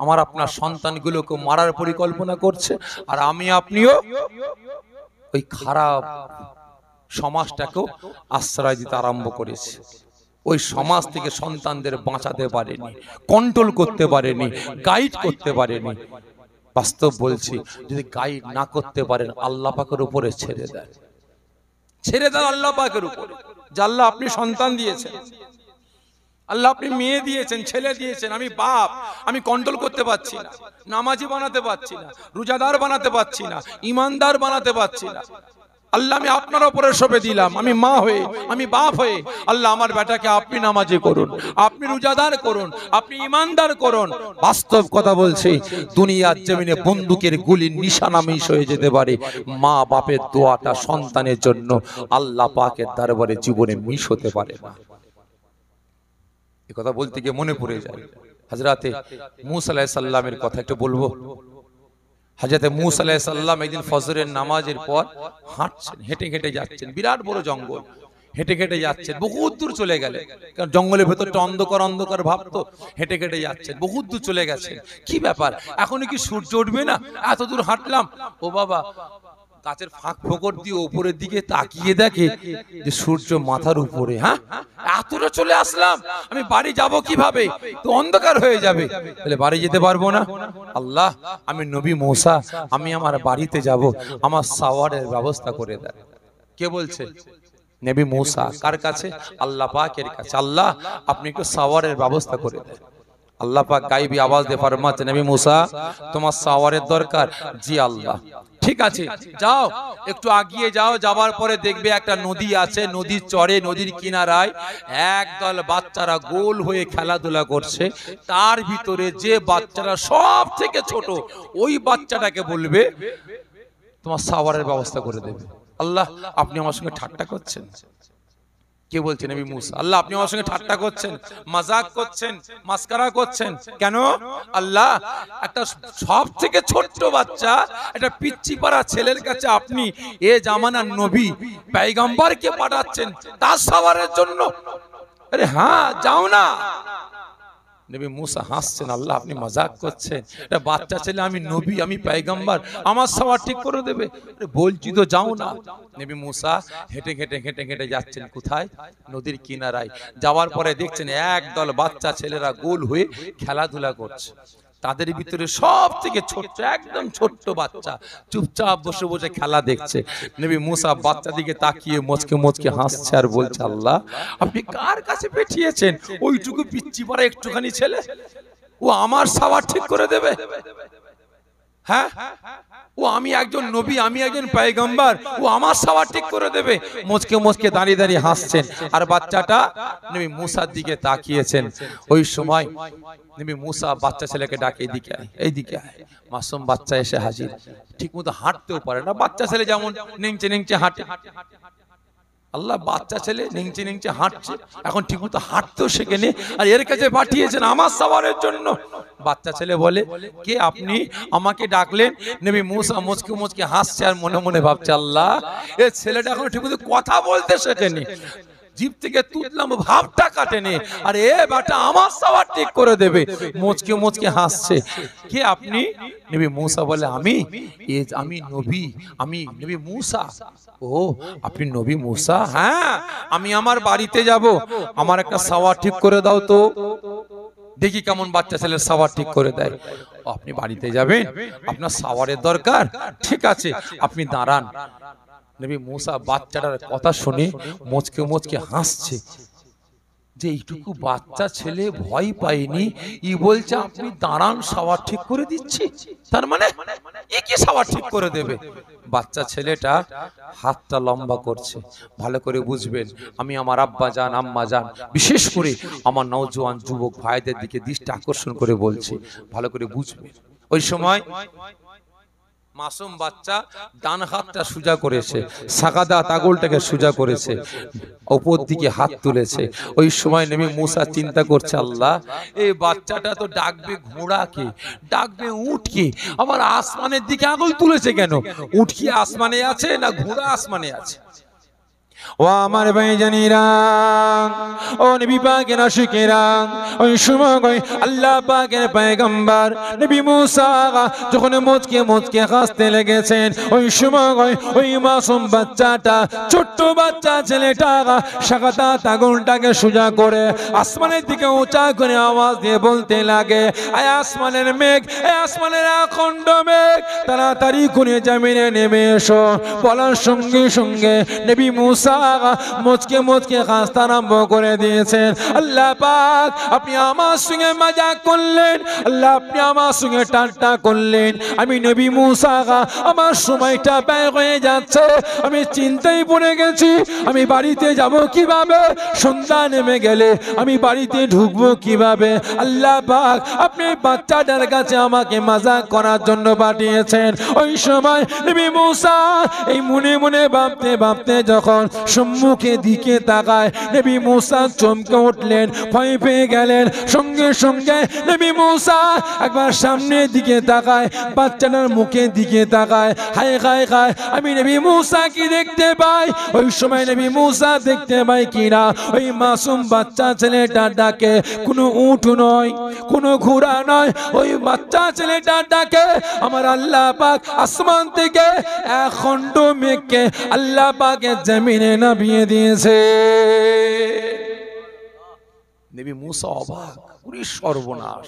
[SPEAKER 1] আমার আপনার সন্তানগুলোকে মারার পরিকল্পনা করছে, আর আমি আপনিও ওই খারাপ সমাজটাকেও আশ্রয় দিতে আরম্ভ করেছি। ওই সমাজ থেকে সন্তানদের বাঁচাতে পারেনি, কন্ট্রোল করতে পারেনি, গাইড করতে পারেনি। বাস্তব বলছি, যদি গাইড না করতে পারেন আল্লাহ পাকের উপরে ছেড়ে দেন, ছেড়ে দেন আল্লাহ পাকের উপরে। যে আল্লাহ আপনি সন্তান দিয়েছেন, আল্লাহ আপনি মেয়ে দিয়েছেন, ছেলে দিয়েছেন, আমি বাপ, আমি কন্ট্রোল করতে পারছি না, নামাজি বানাতে পারছি না, রোজাদার বানাতে পারছি না, ইমানদার বানাতে পারছি না। আল্লাহ আমি আপনার উপরে সঁপে দিলাম, আমি মা হয়ে, আমি বাপ হয়ে, আল্লাহ আমার বেটাকে আপনি নামাজি করুন, আপনি রোজাদার করুন, আপনি ঈমানদার করুন। বাস্তব কথা বলছি, দুনিয়ার জমিনে বন্দুকের গুলির নিশানা মিস হয়ে যেতে পারে, মা বাপের দোয়াটা সন্তানের জন্য আল্লাহ পাকের দরবারে জীবনে মিস হতে পারে না। এই কথা বলতে গিয়ে মনে পড়ে যায় হযরতে মূসা আলাইহিস সালামের কথা একটু বলবো। হযরতে মূসা আলাইহিস সালাম একদিন ফজরের নামাজের পর হাঁটছেন, হেঁটে হেঁটে যাচ্ছেন, বিরাট বড় জঙ্গল, হেঁটে হেঁটে যাচ্ছেন, বহুত দূর চলে গেলেন, কারণ জঙ্গলের ভেতরটা অন্ধকার অন্ধকার ভাব, তো হেঁটে হেঁটে যাচ্ছেন, বহুত দূর চলে গেছেন। কি ব্যাপার, এখনই কি সূর্য উঠবে না? এত দূর হাঁটলাম। ও বাবা, গাছের ফাঁক ফোকর দিয়ে উপরের দিকে তাকিয়ে দেখে যে সূর্য মাথার উপরে। হ্যাঁ, এতটা চলে আসলাম, আমি বাড়ি যাব কিভাবে? তো অন্ধকার হয়ে যাবে, তাহলে বাড়ি যেতে পারবো না। আল্লাহ, আমি নবী মূসা, আমি আমার বাড়িতে যাব, আমার সাওয়ারের ব্যবস্থা করে দেন। কে বলছে? নবী মূসা। কার কাছে? আল্লাহ পাকের কাছে। আল্লাহ, আপনি একটু সাওয়ারের ব্যবস্থা করে দেন। আল্লাহ পাক গায়বী আওয়াজ দিয়ে ফরমাচ্ছে, নবী মূসা, তোমার সাওয়ারের দরকার? জি আল্লাহ। ঠিক আছে, যাও, একটু আগিয়ে যাও, যাওয়ার পরে দেখবে একটা নদী আছে, নদীর চরে, নদীর কিনারায় একদল বাচ্চারা গোল হয়ে খেলাধুলা করছে। তার ভিতরে যে বাচ্চারা সব থেকে ছোট, ওই বাচ্চাটাকে বলবে তোমার সাওয়ারের ব্যবস্থা করে দেবে। আল্লাহ, আপনি আমার সঙ্গে ঠাট্টা করছেন? কে বলছেন? নবী মূসা। আল্লাহ, আপনি আমার সঙ্গে ঠাট্টা করছেন, মাজাক করছেন, মাস্কারা করছেন কেন? আল্লাহ, একটা সব থেকে ছোট্ট বাচ্চা, একটা পিচ্চি পাড়া ছেলের কাছে আপনি এ জামানার নবী পয়গম্বরকে পাঠাচ্ছেন তার সাওয়ারের জন্য? আরে হ্যাঁ, যাও না। নবী মূসা হাসছেন, আল্লাহ আপনি মজাক করছেন? এটা বাচ্চা ছেলে, আমি নবী, আমি পয়গম্বর, আমার সাওয়ার ঠিক করে দেবে? বলছি তো যাও না। নবী মূসা হেঁটে হেঁটে হেঁটে হেঁটে যাচ্ছেন কোথায়? নদীর কিনারায়। যাওয়ার পরে দেখছেন একদল বাচ্চা ছেলেরা গোল হয়ে খেলাধুলা করছে। তাদের ভিতরে সব থেকে ছোট্ট, একদম ছোট্ট বাচ্চা চুপচাপ বসে বসে খেলা দেখছে। নবী মূসা বাচ্চা দিকে তাকিয়ে মুচকে মুচকে হাসছে আর বলছে, আল্লাহ আপনি কার কাছে পাঠিয়েছেন? ওইটুকু পিচ্চি পাড়া একটুখানি ছেলে, ও আমার সাওয়ার ঠিক করে দেবে? হ্যাঁ, ও আমি একজন নবী, আমি একজন পয়গম্বর, ও আমার সাওয়ার ঠিক করে দেবে? মুচকে মুচকে দাঁড়িয়ে দাঁড়িয়ে হাসছেন, আর বাচ্চাটা নবী মূসার দিকে তাকিয়েছেন। ওই সময় নবী মূসা বাচ্চা ছেলেকে ডাকে, এদিকে আয়, এইদিকে আয়। মাসুম বাচ্চা এসে হাজির, ঠিক মতো হাঁটতেও পারে না। বাচ্চা ছেলে যেমন নেংচে নেংচে হাঁটে, আল্লাহ বাচ্চা ছেলে নেংচে নেংচে হাঁটছে, এখন ঠিক মতো হাঁটতেও শেখেনি, আর এর কাছে পাঠিয়েছেন আমার সাওয়ারের জন্য। বাচ্চা ছেলে বলে, কে আপনি? আমাকে ডাকলেন? নবী মূসা মুচকে মুচকে হাসছে আর মনে মনে ভাবছে, আল্লাহ এ ছেলেটা এখন ঠিক মতো কথা বলতে শেখেনি, জিভ থেকে তুতলাম ভাবটা কাটেনি, আর এ বাটা আমার সাওয়ার ঠিক করে দেবে। মুচকে মুচকে হাসছে। কে আপনি? নবী মূসা বলে, আমি নবী, আমি নবী মূসা। ও আপনি নবী মূসা? হ্যাঁ, আমি আমার বাড়িতে যাব, আমার একটা সাওয়ার ঠিক করে দাও তো। দেখি কেমন বাচ্চা ছেলের সাওয়ার ঠিক করে দেয়। আপনি বাড়িতে যাবেন, আপনার সাওয়ারের দরকার? ঠিক আছে, আপনি দাঁড়ান। নবী মূসা বাচ্চাটার কথা শুনে মুচকে মুচকে হাসছে, যে এইটুকু বাচ্চা ছেলে ভয় পায়নি, ই বলছে আপনি দাঁড়ান, সাওয়ার ঠিক করে দিচ্ছি। তার মানে এ কি সাওয়ার ঠিক করে দেবে? বাচ্চা ছেলেটা হাতটা লম্বা করছে। ভালো করে বুঝবেন, আমি আমার আব্বা জান, আম্মা জান, বিশেষ করে আমার নওজোয়ান যুবক ভাইদের দিকে দৃষ্টি আকর্ষণ করে বলছি, ভালো করে বুঝবেন। ওই সময় মাসুম বাচ্চা ডান হাতটা সোজা করেছে, সাকাদাত আঙুলটাকে সোজা করেছে, উপর দিকে হাত তুলেছে। ওই সময় নবী মূসা চিন্তা করছে, আল্লাহ এই বাচ্চাটা তো ডাকবে ঘোড়াকে, ডাকবে উটকে, আবার আসমানের দিকে আঙুল তুলেছে কেন? উট কি আসমানে আছে না ঘোড়া আসমানে আছে? ও আমার ভাইজানেরা, ও নবী পাকের আশিকেরা, ওই সময় আল্লাহ পাকের পয়গম্বর নবী মূসা যখন মুচকে মুচকে হাসতে লেগেছেন, ওই সময় ওই মাসুম বাচ্চাটা, ছোট্ট বাচ্চা ছেলেটা সাকাদাত আঙুলটাকে সোজা করে আসমানের দিকে উঁচা করে আওয়াজ দিয়ে বলতে লাগে, আয় আসমানের মেঘ, আয় আসমানের আখণ্ড মেঘ, তাড়াতাড়ি করে জমিনে নেমে এসো। বলার সঙ্গে সঙ্গে নবী মূসা মুসা মুচকে মুচকে হাসতে আরম্ভ করে দিয়েছেন। আল্লাহ পাক আপনি আমার সঙ্গে মজা করলেন, আল্লাহ আপনি আমার সঙ্গে ঠাট্টা করলেন। আমি নবী মুসা আমার সময়টা ব্যয় হয়ে যাচ্ছে, আমি চিন্তায় পড়ে গেছি আমি বাড়িতে যাব কিভাবে, সন্ধ্যা নেমে গেলে আমি বাড়িতে ঢুকবো কিভাবে। আল্লাহ পাক আপনি বাচ্চাটার কাছে আমাকে মজাক করার জন্য পাঠিয়েছেন। ওই সময় নবী মুসা এই মনে মনে ভাবতে ভাবতে যখন সম্মুখে দিকে তাকায়, নবী মুসা চমকে উঠলেন, ভয় পেয়ে গেলেন। সঙ্গে সঙ্গে নবী মুসা একবার সামনের দিকে তাকায়, বাচ্চাটার মুখের দিকে তাকায়। হায় হায় হায়, আমি নবী মুসা কি দেখতে পাই? ওই সময় নবী মুসা দেখতে পাই কিনা ওই মাসুম বাচ্চা ছেলেটা ডাকে কোনো উট নয়, কোনো ঘোড়া নয়, ওই বাচ্চা ছেলেটা ডাকে আমার আল্লাহ পাক আসমান থেকে এক খণ্ড মেঘকে আল্লাহ পাকের জমিনে নামিয়ে দিয়েছে। নবী মুসা অবাক, পুরো সর্বনাশ,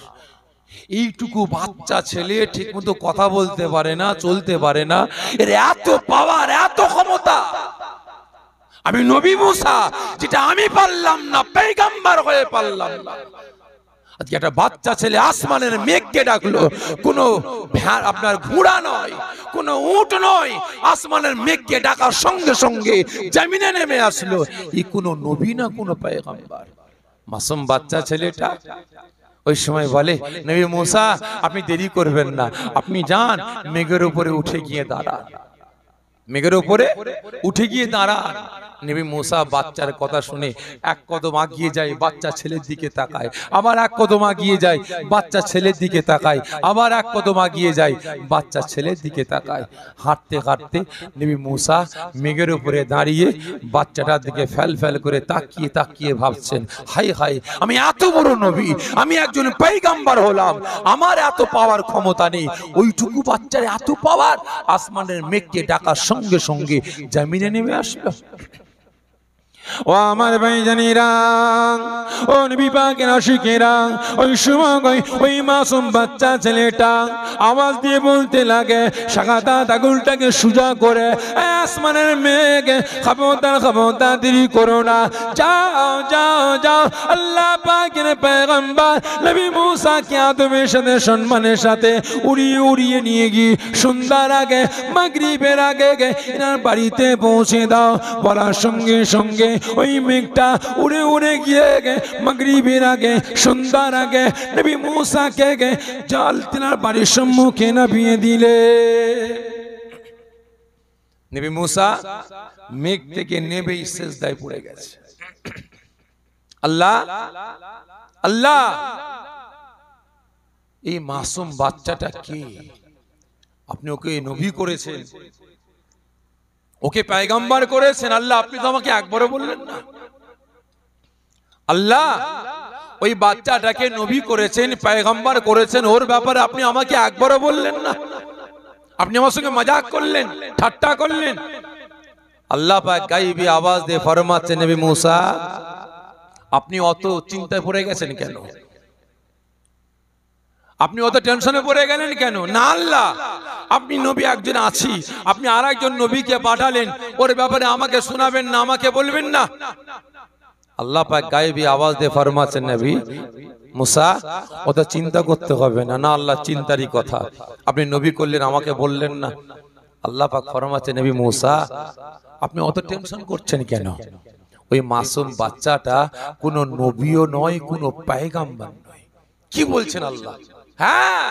[SPEAKER 1] এইটুকু বাচ্চা ছেলে ঠিক মতো কথা বলতে পারে না, চলতে পারে না, এর এত পাওয়ার, এত ক্ষমতা। আমি নবী মুসা যেটা আমি পারলাম না, পয়গম্বর হয়ে পারলাম না, আজকে একটা বাচ্চা ছেলে আসমানের মেঘকে ডাকলো, কোনো আপনার ঘোড়া নয়, কোনো উট নয়, আসমানের মেঘকে ডাকার সঙ্গে সঙ্গে জমিনে নেমে আসলো। এই কোনো নবী না কোনো পয়গম্বর, মাসুম বাচ্চা ছেলেটা। ওই সময় বলে নবী মুসা আপনি দেরি করবেন না, আপনি যান মেঘের উপরে উঠে গিয়ে দাঁড়ান, মেঘের উপরে উঠে গিয়ে দাঁড়ান। নবী মুসা বাচ্চার কথা শুনে এক কদম আগিয়ে যায়, বাচ্চা ছেলের দিকে তাকায়, আবার এক কদম আগিয়ে যায়, বাচ্চা ছেলের দিকে তাকায়, আবার এক কদম আগিয়ে যায়, বাচ্চা ছেলের দিকে তাকায়। হাঁটতে হাঁটতে নবী মুসা মেঘের উপরে দাঁড়িয়ে বাচ্চাটার দিকে ফেল ফেল করে তাকিয়ে তাকিয়ে ভাবছেন, হাই হাই, আমি এত বড় নবী, আমি একজন পয়গম্বর হলাম, আমার এত পাওয়ার ক্ষমতা নেই, ওইটুকু বাচ্চার এত পাওয়ার, আসমানের মেঘকে ডাকার সঙ্গে সঙ্গে জমিনে নেমে আসলো। ও আমার ভাইজানেরা, ও নবী পাকের আশিকেরা, ওই সময় ওই মাসুম বাচ্চা ছেলেটা আওয়াজ দিয়ে বলতে লাগে, শাখাতা আঙুলটাকে সোজা করে আসমানের মেঘ, খবরদার খবরদার দেরি করো না, যাও যাও যাও, আল্লাহ পাকের পয়গম্বর নবী মুসাকে আদবের সাথে সম্মানের সাথে উড়িয়ে উড়িয়ে নিয়ে গিয়ে সন্ধ্যার আগে মাগরিবের আগে এনার বাড়িতে পৌঁছে দাও। বলার সঙ্গে সঙ্গে ওই মেঘটা উড়ে উড়ে গিয়ে মাগরিবের আগে সন্ধ্যার আগে নবী মুসাকে জাল তিনার বাড়ির সম্মুখে নামিয়ে দিলে। নবী মুসা মেঘ থেকে নেমে সিজদায় পড়ে গেছে। আল্লাহ আল্লাহ, এই মাসুম বাচ্চাটা কে? আপনি ওকে নবী করেছেন, ওকে পয়গম্বর করেছেন, আল্লাহ আপনি তো আমাকে একবারও বললেন না। আল্লাহ ওই বাচ্চাটাকে নবী করেছেন, পয়গম্বর করেছেন, ওর ব্যাপারে আপনি আমাকে একবারও বললেন না, আপনি আমার সঙ্গে মজাক করলেন, ঠাট্টা করলেন। আল্লাহ পাক গায়েবী আওয়াজ দিয়ে ফরমাচ্ছেন, নবী মুসা আপনি অত চিন্তায় পড়ে গেছেন কেন? আপনি অত টেনশনে পড়ে গেলেন কেন? না আল্লাহ, আপনি নবী একজন আছি, আপনি আর একজন নবীকে পাঠালেন, ওর ব্যাপারে আমাকে শোনাবেন না, আমাকে বলবেন না। আল্লাহ পাক গায়েবী আওয়াজ দিয়ে ফরমাচ্ছেন, নবী মুসা অত চিন্তা করতে হবে না। না আল্লাহ, চিন্তারই কথা, আপনি নবী করলেন, আমাকে বললেন না। আল্লাহ পাক ফরমাচ্ছেন, নবী মুসা আপনি অত টেনশন করছেন কেন? ওই মাসুম বাচ্চাটা কোনো নবীও নয়, কোনো পয়গম্বর নয়। কি বলছেন আল্লাহ? হ্যাঁ,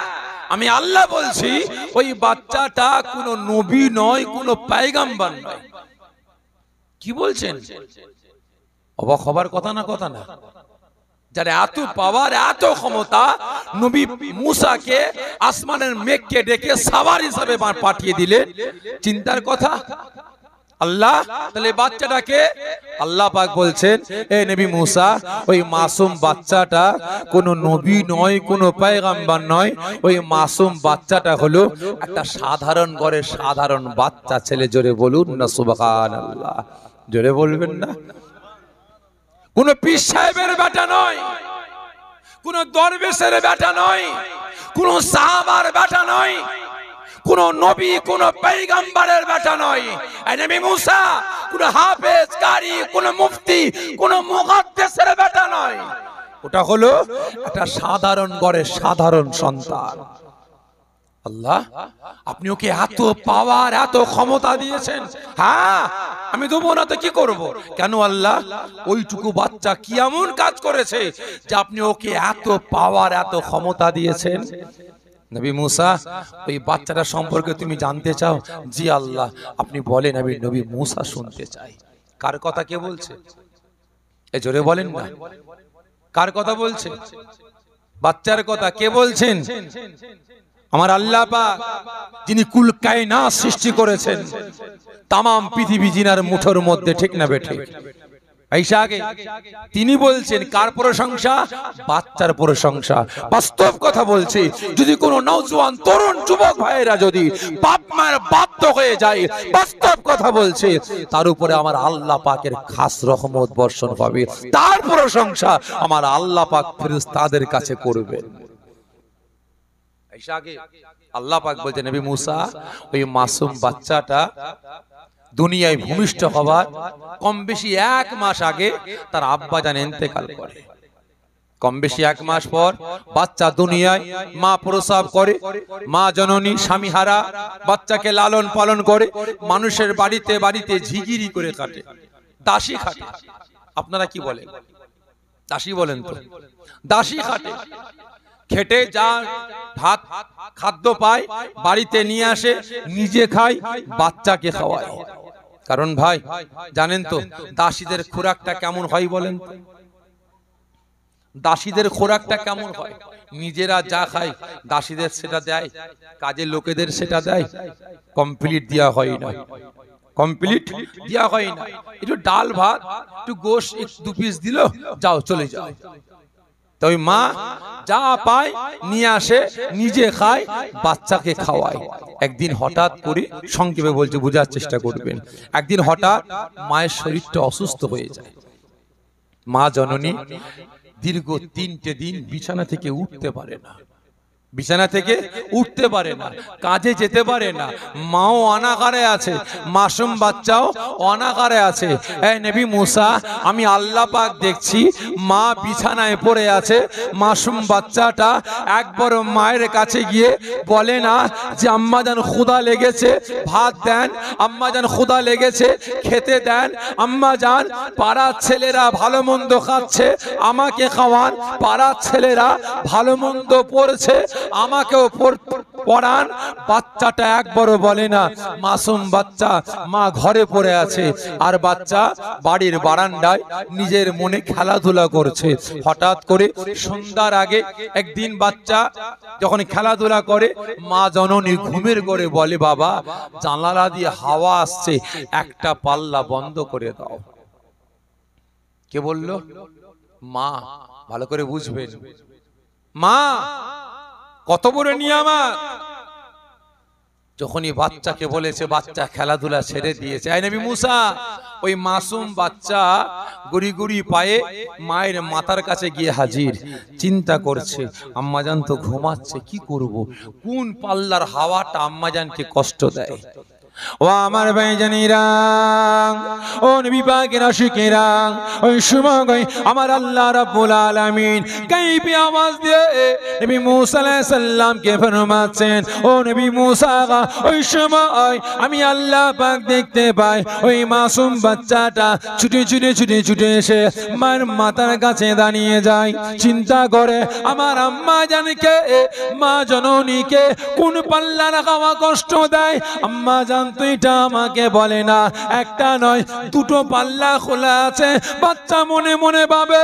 [SPEAKER 1] আমি আল্লাহ বলছি, ওই বাচ্চাটা কোনো নবী নয়, কোনো পয়গম্বর নয়। কি বলছেন? অবাক হবার কথা না, কথা না। যার এত পাওয়ার, এত ক্ষমতা, নবী মুসাকে আসমানের মেঘকে ডেকে সাওয়ার হিসাবে পাঠিয়ে দিলেন, চিন্তার কথা। আল্লাহ তাহলে বাচ্চাটাকে আল্লাহ পাক বলছেন, এ নবী মুসা ওই মাসুম বাচ্চাটা কোনো নবী নয়, কোনো পয়গম্বর নয়, ওই মাসুম বাচ্চাটা হলো একটা সাধারণ ঘরের সাধারণ বাচ্চা ছেলে। জোরে বলুন না সুবহানাল্লাহ, জোরে বলবেন না। কোনো পীর সাহেবের বেটা নয়, কোনো দরবেশের বেটা নয়, কোনো সাহাবার বেটা নয়, কোন নবী কোন পয়গম্বরের বেটা নয়। এই নবী মুসা কোন হাফেজ কারি কোন মুফতি কোন মুহাদ্দিসের বেটা নয়। ওটা হলো একটা সাধারণ ঘরের সাধারণ সন্তান। আল্লাহ আপনি ওকে এত পাওয়ার এত ক্ষমতা দিয়েছেন। হ্যাঁ আমি দেবো না তো কি করব? কেন আল্লাহ? ওইটুকু বাচ্চা কি এমন কাজ করেছে যে আপনি ওকে এত পাওয়ার এত ক্ষমতা দিয়েছেন? নবী মুসা ওই বাচ্চাটা সম্পর্কে তুমি জানতে চাও? জি আল্লাহ। আপনি বলেন। আমি নবী মুসা শুনতে চাই। কার কথা কে বলছে? এ জোরে বলেন না, কার কথা বলছে? বাচ্চার কথা কে বলছেন? আমার আল্লাহ পাক যিনি কুল কায়নাত সৃষ্টি করেছেন, তামাম পৃথিবী জিনার মুঠোর মধ্যে, ঠিক না বেঠিক? আয়েশা আগে তিনি বলছেন কার প্রশংসা? বাচ্চার প্রশংসা। বাস্তব কথা বলছি, যদি কোনো নওজোয়ান তরুণ যুবক ভাইয়েরা যদি বাপ মায়ের বাধ্য হয়ে যায়, বাস্তব কথা বলছে, তার উপরে আমার আল্লাহ পাকের খাস রহমত বর্ষণ পাবে। তার প্রশংসা আমার আল্লাহ পাক ফেরেশতাদের কাছে করবেন। আয়েশা আগে আল্লাহ পাক বলছেন নবী মুসা ওই মাসুম বাচ্চাটা দুনিয়ায় ভূমিষ্ঠ হবার কম বেশি 1 মাস আগে তার আব্বা জান ইন্তেকাল করে। কম বেশি 1 মাস পর বাচ্চা দুনিয়ায়, মা প্রসব করে, মা জননী স্বামীহারা বাচ্চাকে লালন পালন করে, মানুষের বাড়িতে বাড়িতে ঝিগিরি করে কাটে, দাসী খাটে। আপনারা কি বলেন? দাসী বলেন তো? দাসী খাটে, খেটে যা ভাত খাদ্য পায় বাড়িতে নিয়ে আসে, নিজে খায়, বাচ্চাকে খাওয়ায়। কারণ ভাই জানেন তো দাসীদের খোরাকটা কেমন হয় বলেন? দাসীদের খোরাকটা কেমন হয়? নিজেরা যা খায় দাসীদের সেটা দেয়, কাজের লোকেদের সেটা দেয়, কমপ্লিট দেওয়া হয় না। কমপ্লিট দেওয়া হয় না। একটু ডাল ভাত একটু গোশত 2 পিস দিল, যাও চলে যাও। তো ওই মা যা পায় নিয়ে আসে, নিজে খায়, বাচ্চাকে খাওয়ায়। একদিন হঠাৎ করে, সংক্ষেপে বলছে বোঝার চেষ্টা করবেন, একদিন হঠাৎ মায়ের শরীরটা অসুস্থ হয়ে যায়। মা জননী দীর্ঘ 3টে দিন বিছানা থেকে উঠতে পারে না, বিছানা থেকে উঠতে পারে না, কাজে যেতে পারে না। মাও অনাহারে আছে, মাসুম বাচ্চাও অনাহারে আছে। এই নবী মুসা আমি আল্লাহ পাক দেখছি, মা বিছানায় পড়ে আছে, মাসুম বাচ্চাটা একবার মায়ের কাছে গিয়ে বলে না যে আম্মা জান ক্ষুধা লেগেছে, ভাত দেন, আম্মা জান ক্ষুধা লেগেছে, খেতে দেন, আম্মা জান পাড়ার ছেলেরা ভালো মন্দ খাচ্ছে, আমাকে খাওয়ান, পাড়ার ছেলেরা ভালো মন্দ পড়ছে, আমাকেও পড়ান। বাচ্চাটা একবারও বলে না। মাসুম বাচ্চা, মা ঘরে পড়ে আছে আর বাচ্চা বাড়ির বারান্দায় নিজের মনে খেলাধুলা করছে। হঠাৎ করে সন্ধ্যার আগে একদিন বাচ্চা যখন খেলাধুলা করে, মা জননী ঘুমের ঘরে বলে বাবা জানালা দিয়ে হাওয়া আসছে, একটা পাল্লা বন্ধ করে দাও। কে বলল? মা। ভালো করে বুঝবেন, মা কত বড় নিয়ামত। যখনই বাচ্চাকে বলেছে, বাচ্চা খেলাধুলা ছেড়ে দিয়েছে। এই নবী মুসা ওই মাসুম বাচ্চা গুড়ি গুড়ি পায়ে মায়ের মাথার কাছে গিয়ে হাজির, চিন্তা করছে আম্মাজান তো ঘুমাচ্ছে, কি করব? কোন পাল্লার হাওয়াটা আম্মাজানকে কষ্ট দেয়? ও আমার ভাইজানেরা, ও নবী পাকের আশিকেরা, ওই সময় আমার আল্লাহ রাব্বুল আলামিন গায়বী আওয়াজ দিয়ে নবী মুসা আলাইহিস সালামকে ফরমাচ্ছেন, ও নবী মুসা ওই সময় আমি আল্লাহ পাক দেখতে পাই ওই মাসুম বাচ্চাটা ছুটে ছুটে ছুটে ছুটে এসে মায়ের মাথার কাছে দাঁড়িয়ে যায়, চিন্তা করে আমার আম্মা জানকে, মা জননীকে কোন পাল্লার হাওয়া কষ্ট দেয়। আম্মা জান তো এটা আমাকে বলে না, একটা নয় 2টো পাল্লা খোলা আছে। বাচ্চা মনে মনে ভাবে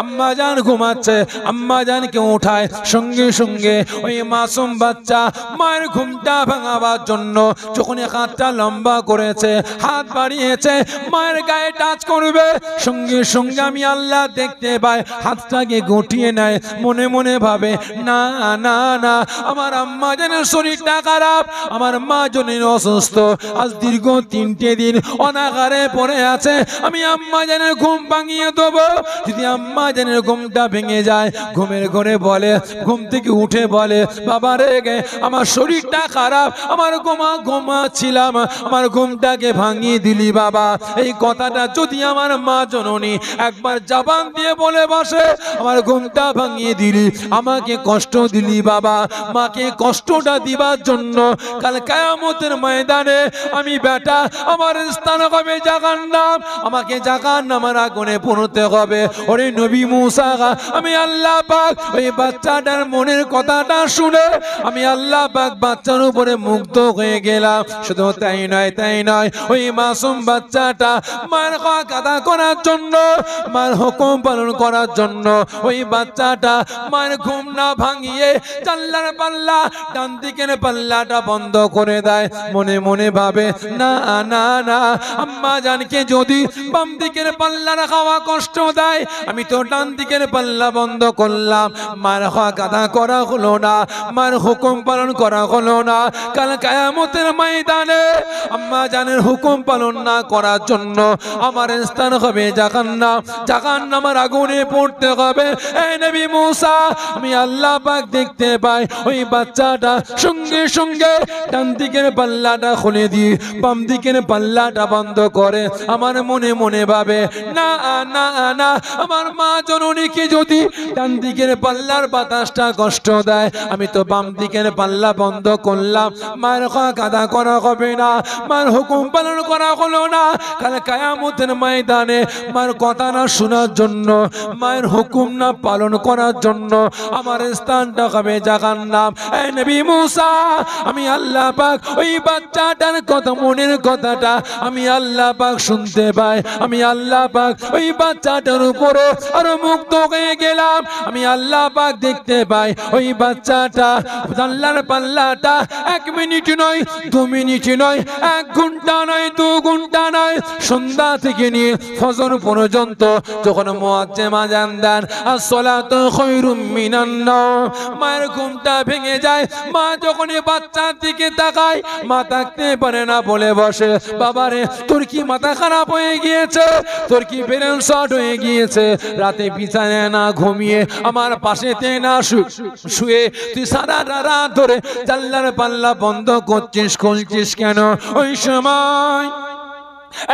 [SPEAKER 1] আম্মা জান ঘুমাচ্ছে, আম্মা জানকে উঠায়। সঙ্গে সঙ্গে ওই মাসুম বাচ্চা মায়ের ঘুমটা ভাঙাবার জন্য যখন হাতটা লম্বা করেছে, হাত বাড়িয়েছে মায়ের গায়ে টাচ করবে, সঙ্গে সঙ্গে আমি আল্লাহ দেখতে পাই হাতটাকে গুটিয়ে নেয়। মনে মনে ভাবে না না না, আমার আম্মা জানের শরীরটা খারাপ, আমার মা জনের অসুস্থ, অসুস্থ, আজ দীর্ঘ 3টে দিন অনাহারে পড়ে আছে। আমি আম্মা জানের ঘুম ভাঙিয়ে দেবো। যদি আম্মা জানের ঘুমটা ভেঙে যায়, ঘুমের ঘরে বলে, ঘুম থেকে উঠে বলে, বাবা রে আমার শরীরটা খারাপ, আমার ঘুমাচ্ছিলাম, আমার ঘুমটাকে ভাঙিয়ে দিলি বাবা। এই কথাটা যদি আমার মা জননী একবার জবান দিয়ে বলে বসে, আমার ঘুমটা ভাঙিয়ে দিলি, আমাকে কষ্ট দিলি বাবা, মাকে কষ্টটা দিবার জন্য কাল কিয়ামতের ময়দানে আমি বেটা, আমার স্থান হবে জাহান্নাম, আমাকে জাহান্নামের আগুনে পড়তে হবে। ওরে নবী মুসা, আমি আল্লাহ পাক ওই বাচ্চাটার মনের কথাটা শুনে আমি আল্লাহ পাক বাচ্চার উপরে মুগ্ধ হয়ে গেলাম। শুধু তাই নয়, ওই মাসুম বাচ্চাটা মায়ের হক আদা করার জন্য, মায়ের হুকুম পালন করার জন্য ওই বাচ্চাটা মায়ের ঘুম না ভাঙিয়ে জানলার পাল্লা, ডান দিকের পাল্লাটা বন্ধ করে দেয়। মনে মনে ভাবে, না না না, আম্মা জানকে যদি বাম দিকের পাল্লার খাওয়া কষ্ট দেয়, আমি তো ডান দিকের পাল্লা বন্ধ করলাম, মায়ের হক আদা করা হলো না, মায়ের হুকুম পালন করা হলো না। কাল কিয়ামতের ময়দানে আম্মা জানের হুকুম পালন না করার জন্য আমার স্থান হবে জাহান্নাম, জাহান্নামের আগুনে পড়তে হবে। এই নবী মুসা, আমি আল্লাহ পাক দেখতে পাই ওই বাচ্চাটা সঙ্গে সঙ্গে ডান দিকের পাল্লাটা খুলে দিয়ে বাম দিকের পাল্লাটা বন্ধ করে। আমার মনে মনে ভাবে, না না না, আমার মা জননীকে যদি ডান দিকের পাল্লার বাতাসটা কষ্ট দেয়, আমি তো বাম দিকের পাল্লা বন্ধ করলাম, মায়ের হক আদা করা হবে না, মায়ের হুকুম পালন করা হলো না। কাল কিয়ামতের ময়দানে মায়ের কথা না শোনার জন্য, মায়ের হুকুম না পালন করার জন্য আমার স্থানটা হবে জাহান্নাম। এই নবী মুসা, আমি আল্লাহ পাক ওই বাচ্চাটার কথা, মনের কথাটা আমি আল্লাহ পাক শুনতে পাই। আমি আল্লাহ পাক ওই বাচ্চাটার উপরে আরো মুগ্ধ হয়ে গেলাম। আমি আল্লাহ পাক দেখতে পাই ওই বাচ্চাটা জানলার পাল্লাটা 1 মিনিট নয়, 2 মিনিট নয়, 1 ঘন্টা নয়, 2 ঘন্টা নয়, সন্ধ্যা থেকে নিয়ে ফজর পর্যন্ত যখন মুয়াজ্জিন আযান দেন, আসসালাতু খায়রুম মিনান নাওম, মায়ের ঘুমটা ভেঙে যায়। মা যখন বাচ্চার দিকে তাকায়, মা থাকতে পারে না, বলে বসে, বাবারে তোর কি মাথা খারাপ হয়ে গিয়েছে, তোর কি ব্রেন শর্ট হয়ে গিয়েছে, রাতে বিছানায় না ঘুমিয়ে আমার পাশেতে না শুয়ে তুই সারা রাত ধরে জানলার পাল্লা বন্ধ করছিস, খুলছিস কেন? ওই সময়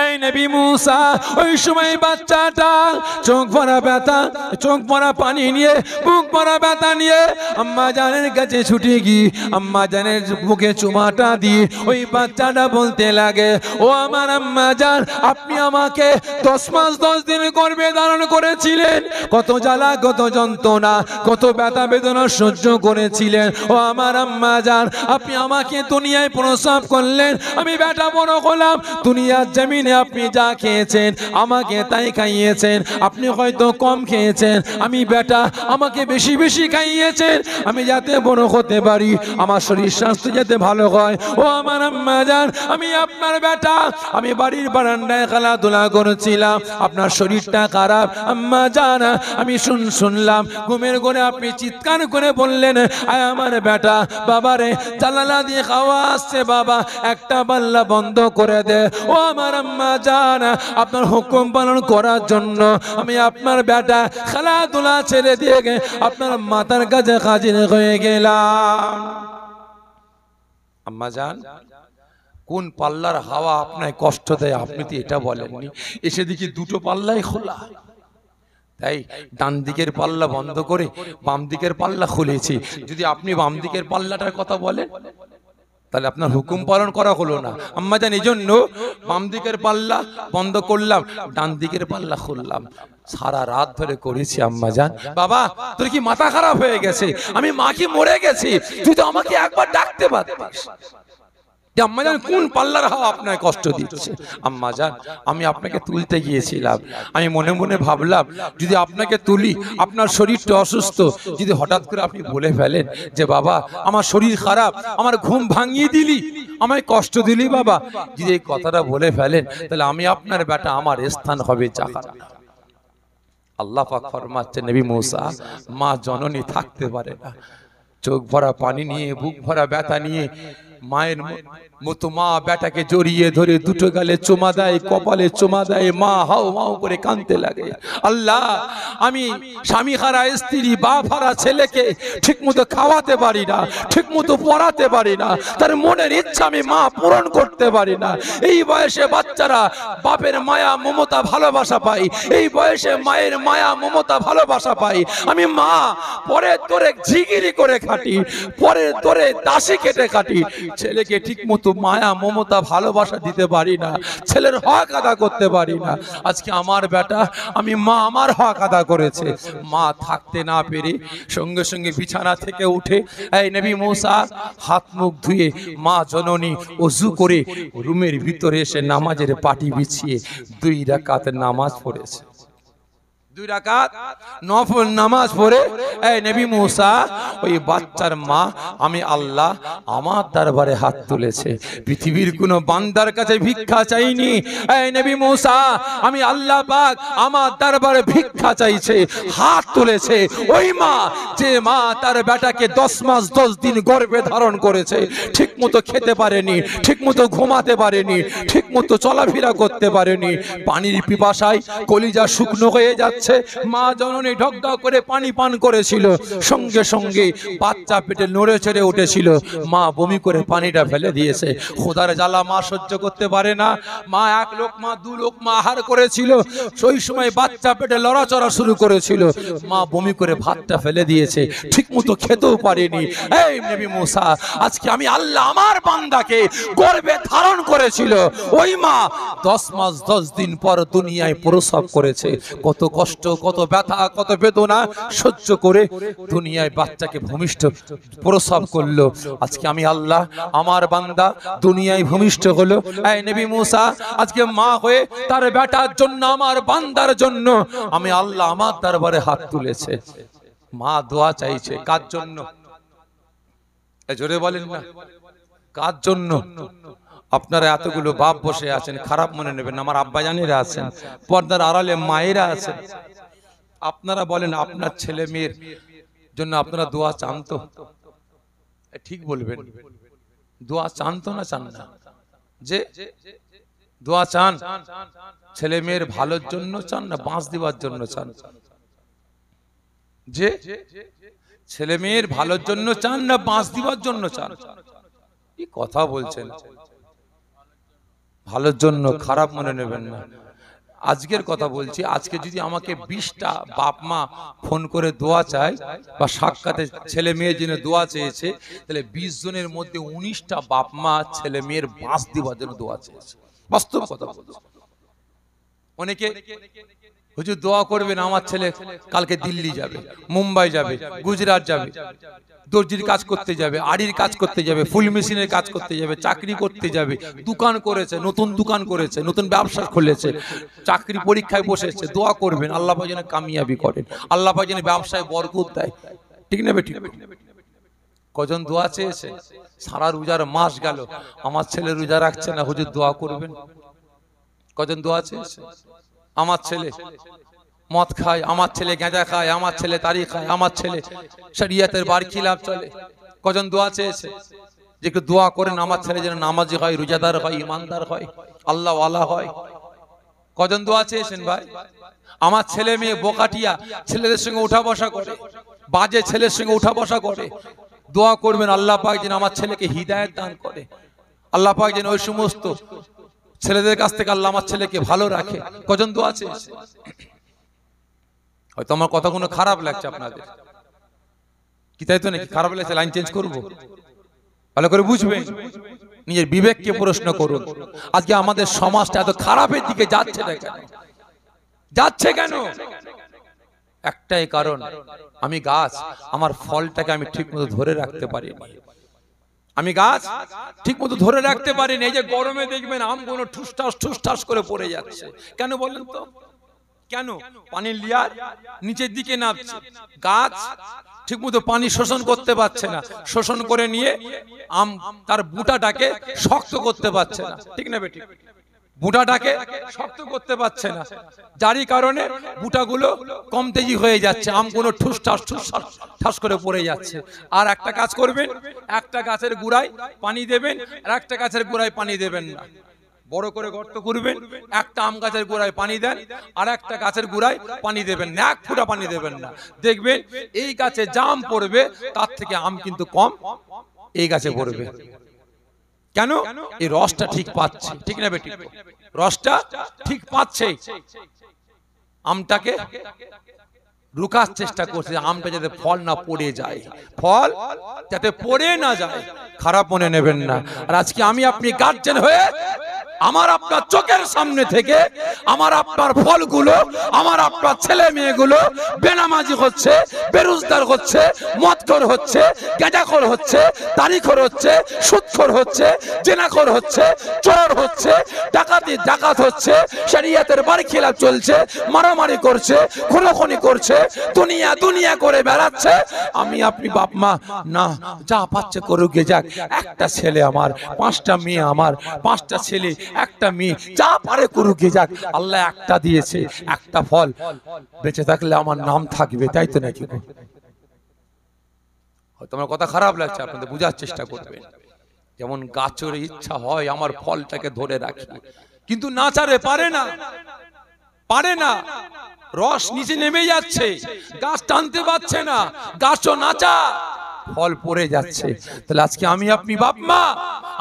[SPEAKER 1] এই নবী মুসা, ওই সময় বাচ্চাটা চোখ ভরা ব্যথা, চোখ ভরা পানি নিয়ে, বুক ভরা ব্যথা নিয়ে আম্মা জানের কাছে ছুটে গিয়ে আম্মা জানের বুকে চুমাটা দিয়ে ওই বাচ্চাটা বলতে লাগে, ও আমার আম্মা জান, আপনি আমাকে 10 মাস 10 দিন গর্ভে ধারণ করেছিলেন, কত জ্বালা, কত যন্ত্রণা, কত ব্যথা বেদনা সহ্য করেছিলেন। ও আমার আম্মা জান, আপনি আমাকে দুনিয়ায় প্রসব করলেন, আমি বেটা বড় হলাম, দুনিয়ার জমিনে আপনি যা খেয়েছেন আমাকে তাই খাইয়েছেন। আপনি হয়তো কম খেয়েছেন, আমি বেটা, আমাকে বেশি বেশি খাইয়েছেন, আমি যাতে বড় হতে পারি, আমার শরীর স্বাস্থ্য যাতে ভালো হয়। ও আমার আম্মা জান, আমি আপনার বেটা, আমি বাড়ির বারান্দায় খেলাধুলা করেছিলাম, আপনার শরীরটা খারাপ আম্মা জান, আমি শুনলাম ঘুমের ঘরে আপনি চিৎকার করে বললেন, আয় আমার বেটা, বাবারে জানালা দিয়ে খাওয়া আসছে, বাবা একটা পাল্লা বন্ধ করে দে। ও আমার আম্মা জান, আপনার হুকুম পালন করার জন্য আমি আপনার বেটা খেলাধুলা ছেড়ে দিয়ে আপনার মাতার কাছে হাজির হয়ে গেলাম। আম্মা জান, কোন পাল্লার হাওয়া আপনার কষ্ট দেয় আপনি তো এটা বলেননি, এসে দেখি 2টো পাল্লাই খোলা, তাই ডান দিকের পাল্লা বন্ধ করে বাম দিকের পাল্লা খুলেছি। যদি আপনি বাম দিকের পাল্লাটার কথা বলেন তাহলে আপনার হুকুম পালন করা হলো না। আম্মা জান, এই জন্য বাম দিকের পাল্লা বন্ধ করলাম, ডান দিকের পাল্লা খুললাম, সারা রাত ধরে করেছি। আম্মা জান, বাবা তোর কি মাথা খারাপ হয়ে গেছে, আমি মা কি মরে গেছি, তুই তো আমাকে একবার ডাকতে পারতিস। আম্মা জান, কোন পাল্লার হাওয়া আপনার কষ্ট দিচ্ছে? আম্মা জান, আমি আপনাকে তুলতে গিয়েছিলাম, আমি মনে মনে ভাবলাম যদি আপনাকে তুলি, আপনার শরীরটা অসুস্থ, যদি হঠাৎ করে আপনি বলে ফেলেন যে বাবা আমার শরীর খারাপ, আমার ঘুম ভাঙিয়ে দিলি, আমায় কষ্ট দিলি বাবা, যদি এই কথাটা বলে ফেলেন তাহলে আমি আপনার বেটা, আমার স্থান হবে জাহান্নাম। আল্লাহ পাক ফরমাচ্ছেন, নবী মুসা, মা জননী থাকতে পারে না, চোখ ভরা পানি নিয়ে, বুক ভরা ব্যথা নিয়ে মায়ের মতো মা বেটাকে জড়িয়ে ধরে দুটো গালে চুমা দেয়, কপালে চুমা দেয়, মা হাও মাও করে কাঁদতে লাগে। আল্লাহ, আমি স্বামী হারা স্ত্রী, বাপ হারা ছেলেকে ঠিক মতো খাওয়াতে পারি না, ঠিক মতো পড়াতে পারি না, তার মনের ইচ্ছা আমি মা পূরণ করতে পারি না। এই বয়সে বাচ্চারা বাপের মায়া মমতা ভালোবাসা পাই, এই বয়সে মায়ের মায়া মমতা ভালোবাসা পাই। আমি মা পরে তোরে ঝিগিরি করে খাটি, পরে তোরে দাসী কেটে খাটি, ছেলেকে ঠিক মতো মায়া মমতা ভালোবাসা দিতে পারি না, ছেলের হক আদা করতে পারি না। আজকে আমার বেটা, আমি মা আমার হক আদা করেছে। মা থাকতে না পেরে সঙ্গে সঙ্গে বিছানা থেকে উঠে এই নবী মুসা হাত মুখ ধুয়ে মা জননী ওযু করে রুমের ভিতরে এসে নামাজের পাটি বিছিয়ে 2 রাকাত নামাজ পড়েছে। 2 রাকাত নফল নামাজ পড়ে এই নবী মুসা ওই বাচ্চার মা আমি আল্লাহ আমার দরবারে হাত তুলেছে, পৃথিবীর কোনো বান্দার কাছে ভিক্ষা চাইনি। এই নবী মুসা আমি আল্লাহ পাক আমার দরবারে ভিক্ষা চাইছে, হাত তুলেছে। ওই মা, যে মা তার বেটাকে 10 মাস 10 দিন গর্ভে ধারণ করেছে, ঠিক মতো খেতে পারেনি, ঠিক মতো ঘুমাতে পারেনি, ঠিক মতো চলাফেরা করতে পারেনি, পানির পিপাসায় কলিজা শুকনো হয়ে যাচ্ছে, মা জননী ঢক ঢক করে পানি পান করেছিল, সঙ্গে সঙ্গে বাচ্চা পেটে নড়ে চড়ে উঠেছিল, মা বমি করে পানিটা ফেলে দিয়েছে। খোদার জ্বালা মা সহ্য করতে পারে না, মা 1 লোকমা 2 লোকমা আহার করেছিল, সেই সময় বাচ্চা পেটে লড়াচড়া শুরু করেছিল, মা বমি করে ভাতটা ফেলে দিয়েছে, ঠিক মতো খেতেও পারেনি। এই নবী মুসা, আজকে আমি আল্লাহ আমার বান্দাকে গর্ভে ধারণ করেছিল, ওই মা 10 মাস 10 দিন পর দুনিয়ায় প্রসব করেছে, কত কষ্ট, কত ব্যথা, কত বেদনা সহ্য করে দুনিয়ায় বাচ্চাকে ভূমিষ্ঠ প্রসব করলো। আজকে আমি আল্লাহ আমার বান্দা দুনিয়ায় ভূমিষ্ঠ হলো। এই নবী মুসা আজকে মা হয়ে তার বেটার জন্য, আমার বান্দার জন্য আমি আল্লাহ আমার দরবারে হাত তুলেছে। মা দোয়া চাইছে, কার জন্য? জোরে বলেন না, কার জন্য? আপনারা এতগুলো বাপ বসে আছেন, খারাপ মনে নেবেন, আমার আব্বাজানেরা আছেন, পর্দার আড়ালে মায়েরা আছেন, আপনারা বলেন আপনার ছেলে মেয়ের জন্য আপনারা দোয়া চান তো? ঠিক বলবেন, দোয়া চান তো না চান না? যে দোয়া চান, ছেলে মেয়ের ভালোর জন্য চান না বাঁশ দিবার জন্য চান? যে ছেলে মেয়ের ভালোর জন্য চান না বাঁশ দিবার জন্য চান? কি কথা বলছেন? ভালোর জন্য, খারাপ মনে নেবেন না। আজকের কথা বলছি, আজকে যদি আমাকে 20টা বাপ মা ফোন করে দোয়া চায় বা সাক্ষাতে ছেলে মেয়ের জন্য দোয়া চেয়েছে, তাহলে 20 জনের মধ্যে 19টা বাপ মা ছেলে মেয়ের বাঁশ দিবার জন্য দোয়া চেয়েছে। বাস্তব কথা বলছি। অনেকে হুজুর দোয়া করবেন আমার ছেলে কালকে দিল্লি যাবে, মুম্বাই যাবে, গুজরাট যাবে, দর্জির কাজ করতে যাবে, আড়ির কাজ করতে যাবে, ফুল মেশিনের কাজ করতে যাবে, চাকরি করতে যাবে, দোকান করেছে, নতুন দোকান করেছে, নতুন ব্যবসা খুলেছে, চাকরি পরীক্ষায় বসেছে, দোয়া করবেন আল্লাহ পাক যেন কামিয়াবি করেন, আল্লাহ পাক যেন ব্যবসায় বরকত দেয়। ঠিক না বেঠিক? কজন দোয়া চেয়েছে? সারা রোজার মাস গেল, আমার ছেলে রোজা রাখছে না, হুজুর দোয়া করবেন। কজন দোয়া চেয়েছে? আমার ছেলে মদ খায়, আমার ছেলে গাঁজা খায়, আমার ছেলে তারি খায়, আমার ছেলে শরিয়তের বারখিলাফ চলে। কজন দোয়া চেয়েছে যে একটু দোয়া করেন আমার ছেলে যেন নামাজি হয়, রোজাদার হয়, ইমানদার হয়, আল্লাহ ওয়ালা হয়? কজন দোয়া চেয়েছেন ভাই? আমার ছেলে মেয়ে বোকাটিয়া ছেলেদের সঙ্গে উঠা বসা করে, বাজে ছেলের সঙ্গে উঠা বসা করে, দোয়া করবেন আল্লাহ পাক যেন আমার ছেলেকে হিদায়াত দান করে, আল্লাহ পাক যেন ওই সমস্ত ছেলেদের কাছ থেকে আল্লাহ আমার ছেলেকে ভালো রাখে। কজন দোয়া চেয়েছে? হয়তো আমার কথাগুলো খারাপ লাগছে আপনাদের, কি তাই তো নাকি? খারাপ লাগছে, লাইন চেঞ্জ করব? ভালো করে বুঝবেন, নিজের বিবেককে প্রশ্ন করুন। আজকে আমাদের সমাজটা এত খারাপের দিকে যাচ্ছে না কেন? যাচ্ছে কেন? একটাই কারণ, আমি গাছ, আমার ফলটাকে আমি ঠিক মতো ধরে রাখতে পারিনি। আমি গাছ ঠিক মতো ধরে রাখতে পারিনি। এই যে গরমে দেখবেন আমগুলো ঠুসঠাস ঠুসঠাস করে পড়ে যাচ্ছে, কেন বলেন তো? কেন? পানির লেয়ার নিচের দিকে নামছে, গাছ ঠিক মতো পানি শোষণ করতে পারছে না, শোষণ করে নিয়ে আম তার বুটাটাকে শক্ত করতে পারছে না। ঠিক না বেঠিক? বুটাটাকে শক্ত করতে পারছে না, যারই কারণে বুটাগুলো কম তেজি হয়ে যাচ্ছে, আমগুলো ঠুস ঠাস করে পড়ে যাচ্ছে। আর একটা কাজ করবেন, একটা গাছের গোড়ায় পানি দেবেন, আর একটা গাছের গোড়ায় পানি দেবেন না। বড় করে গর্ত করবেন, একটা আম গাছের গোড়ায় পানি দেন, আর একটা গাছের গোড়ায় পানি দেবেন না, এক ফোঁটা পানি দেবেন না। দেখবেন এই গাছে জাম পড়বে, তার থেকে আম কিন্তু কম এই গাছে পড়বে। কেন? এই রসটা ঠিক পাচ্ছে, ঠিক না বেটি? রসটা ঠিক পাচ্ছে, আমটাকে রুকার চেষ্টা করছে, আমটা যাতে ফল না পড়ে যায়, ফল যাতে পড়ে না যায়, খারাপ মনে নেবেন না। আর আজকে আমি আপনি গার্জেন হয়ে আমার আপনার চোখের সামনে থেকে আমার আপনার ফলগুলো, আমার আপনার ছেলে মেয়েগুলো বেনামাজি হচ্ছে, বেরোজগার হচ্ছে, মদখোর হচ্ছে, গাঁজাখোর হচ্ছে, তারিখোর হচ্ছে, সুদখোর হচ্ছে, জেনাখোর হচ্ছে, চোর হচ্ছে, ডাকাত হচ্ছে, শরিয়তের বারখিলাফ চলছে, মারামারি করছে, খুনোখুনি করছে, দুনিয়া করে বেড়াচ্ছে। আমি আপনি বাপ মা না, যা পাচ্ছে করুক গে যাক, একটা ছেলে আমার, পাঁচটা মেয়ে আমার, পাঁচটা ছেলে একটা মেয়ে, যা পারে করুক গে যাক, আল্লাহ একটা দিয়েছে, একটা ফল, বেঁচে থাকলে আমার নাম থাকবে, তাই তো নাকি? তোমার কথা খারাপ লাগছে, আপনাদের বোঝার চেষ্টা করবেন। যেমন গাছের ইচ্ছা হয় আমার ফলটাকে ধরে রাখি, কিন্তু নাচারে পারে না, পারে না, রস নিচে নেমে যাচ্ছে, গাছ টানতে পারছে না, গাছও নাচা, ফল পড়ে যাচ্ছে। তাহলে আজকে আমি আপনি বাপ মা,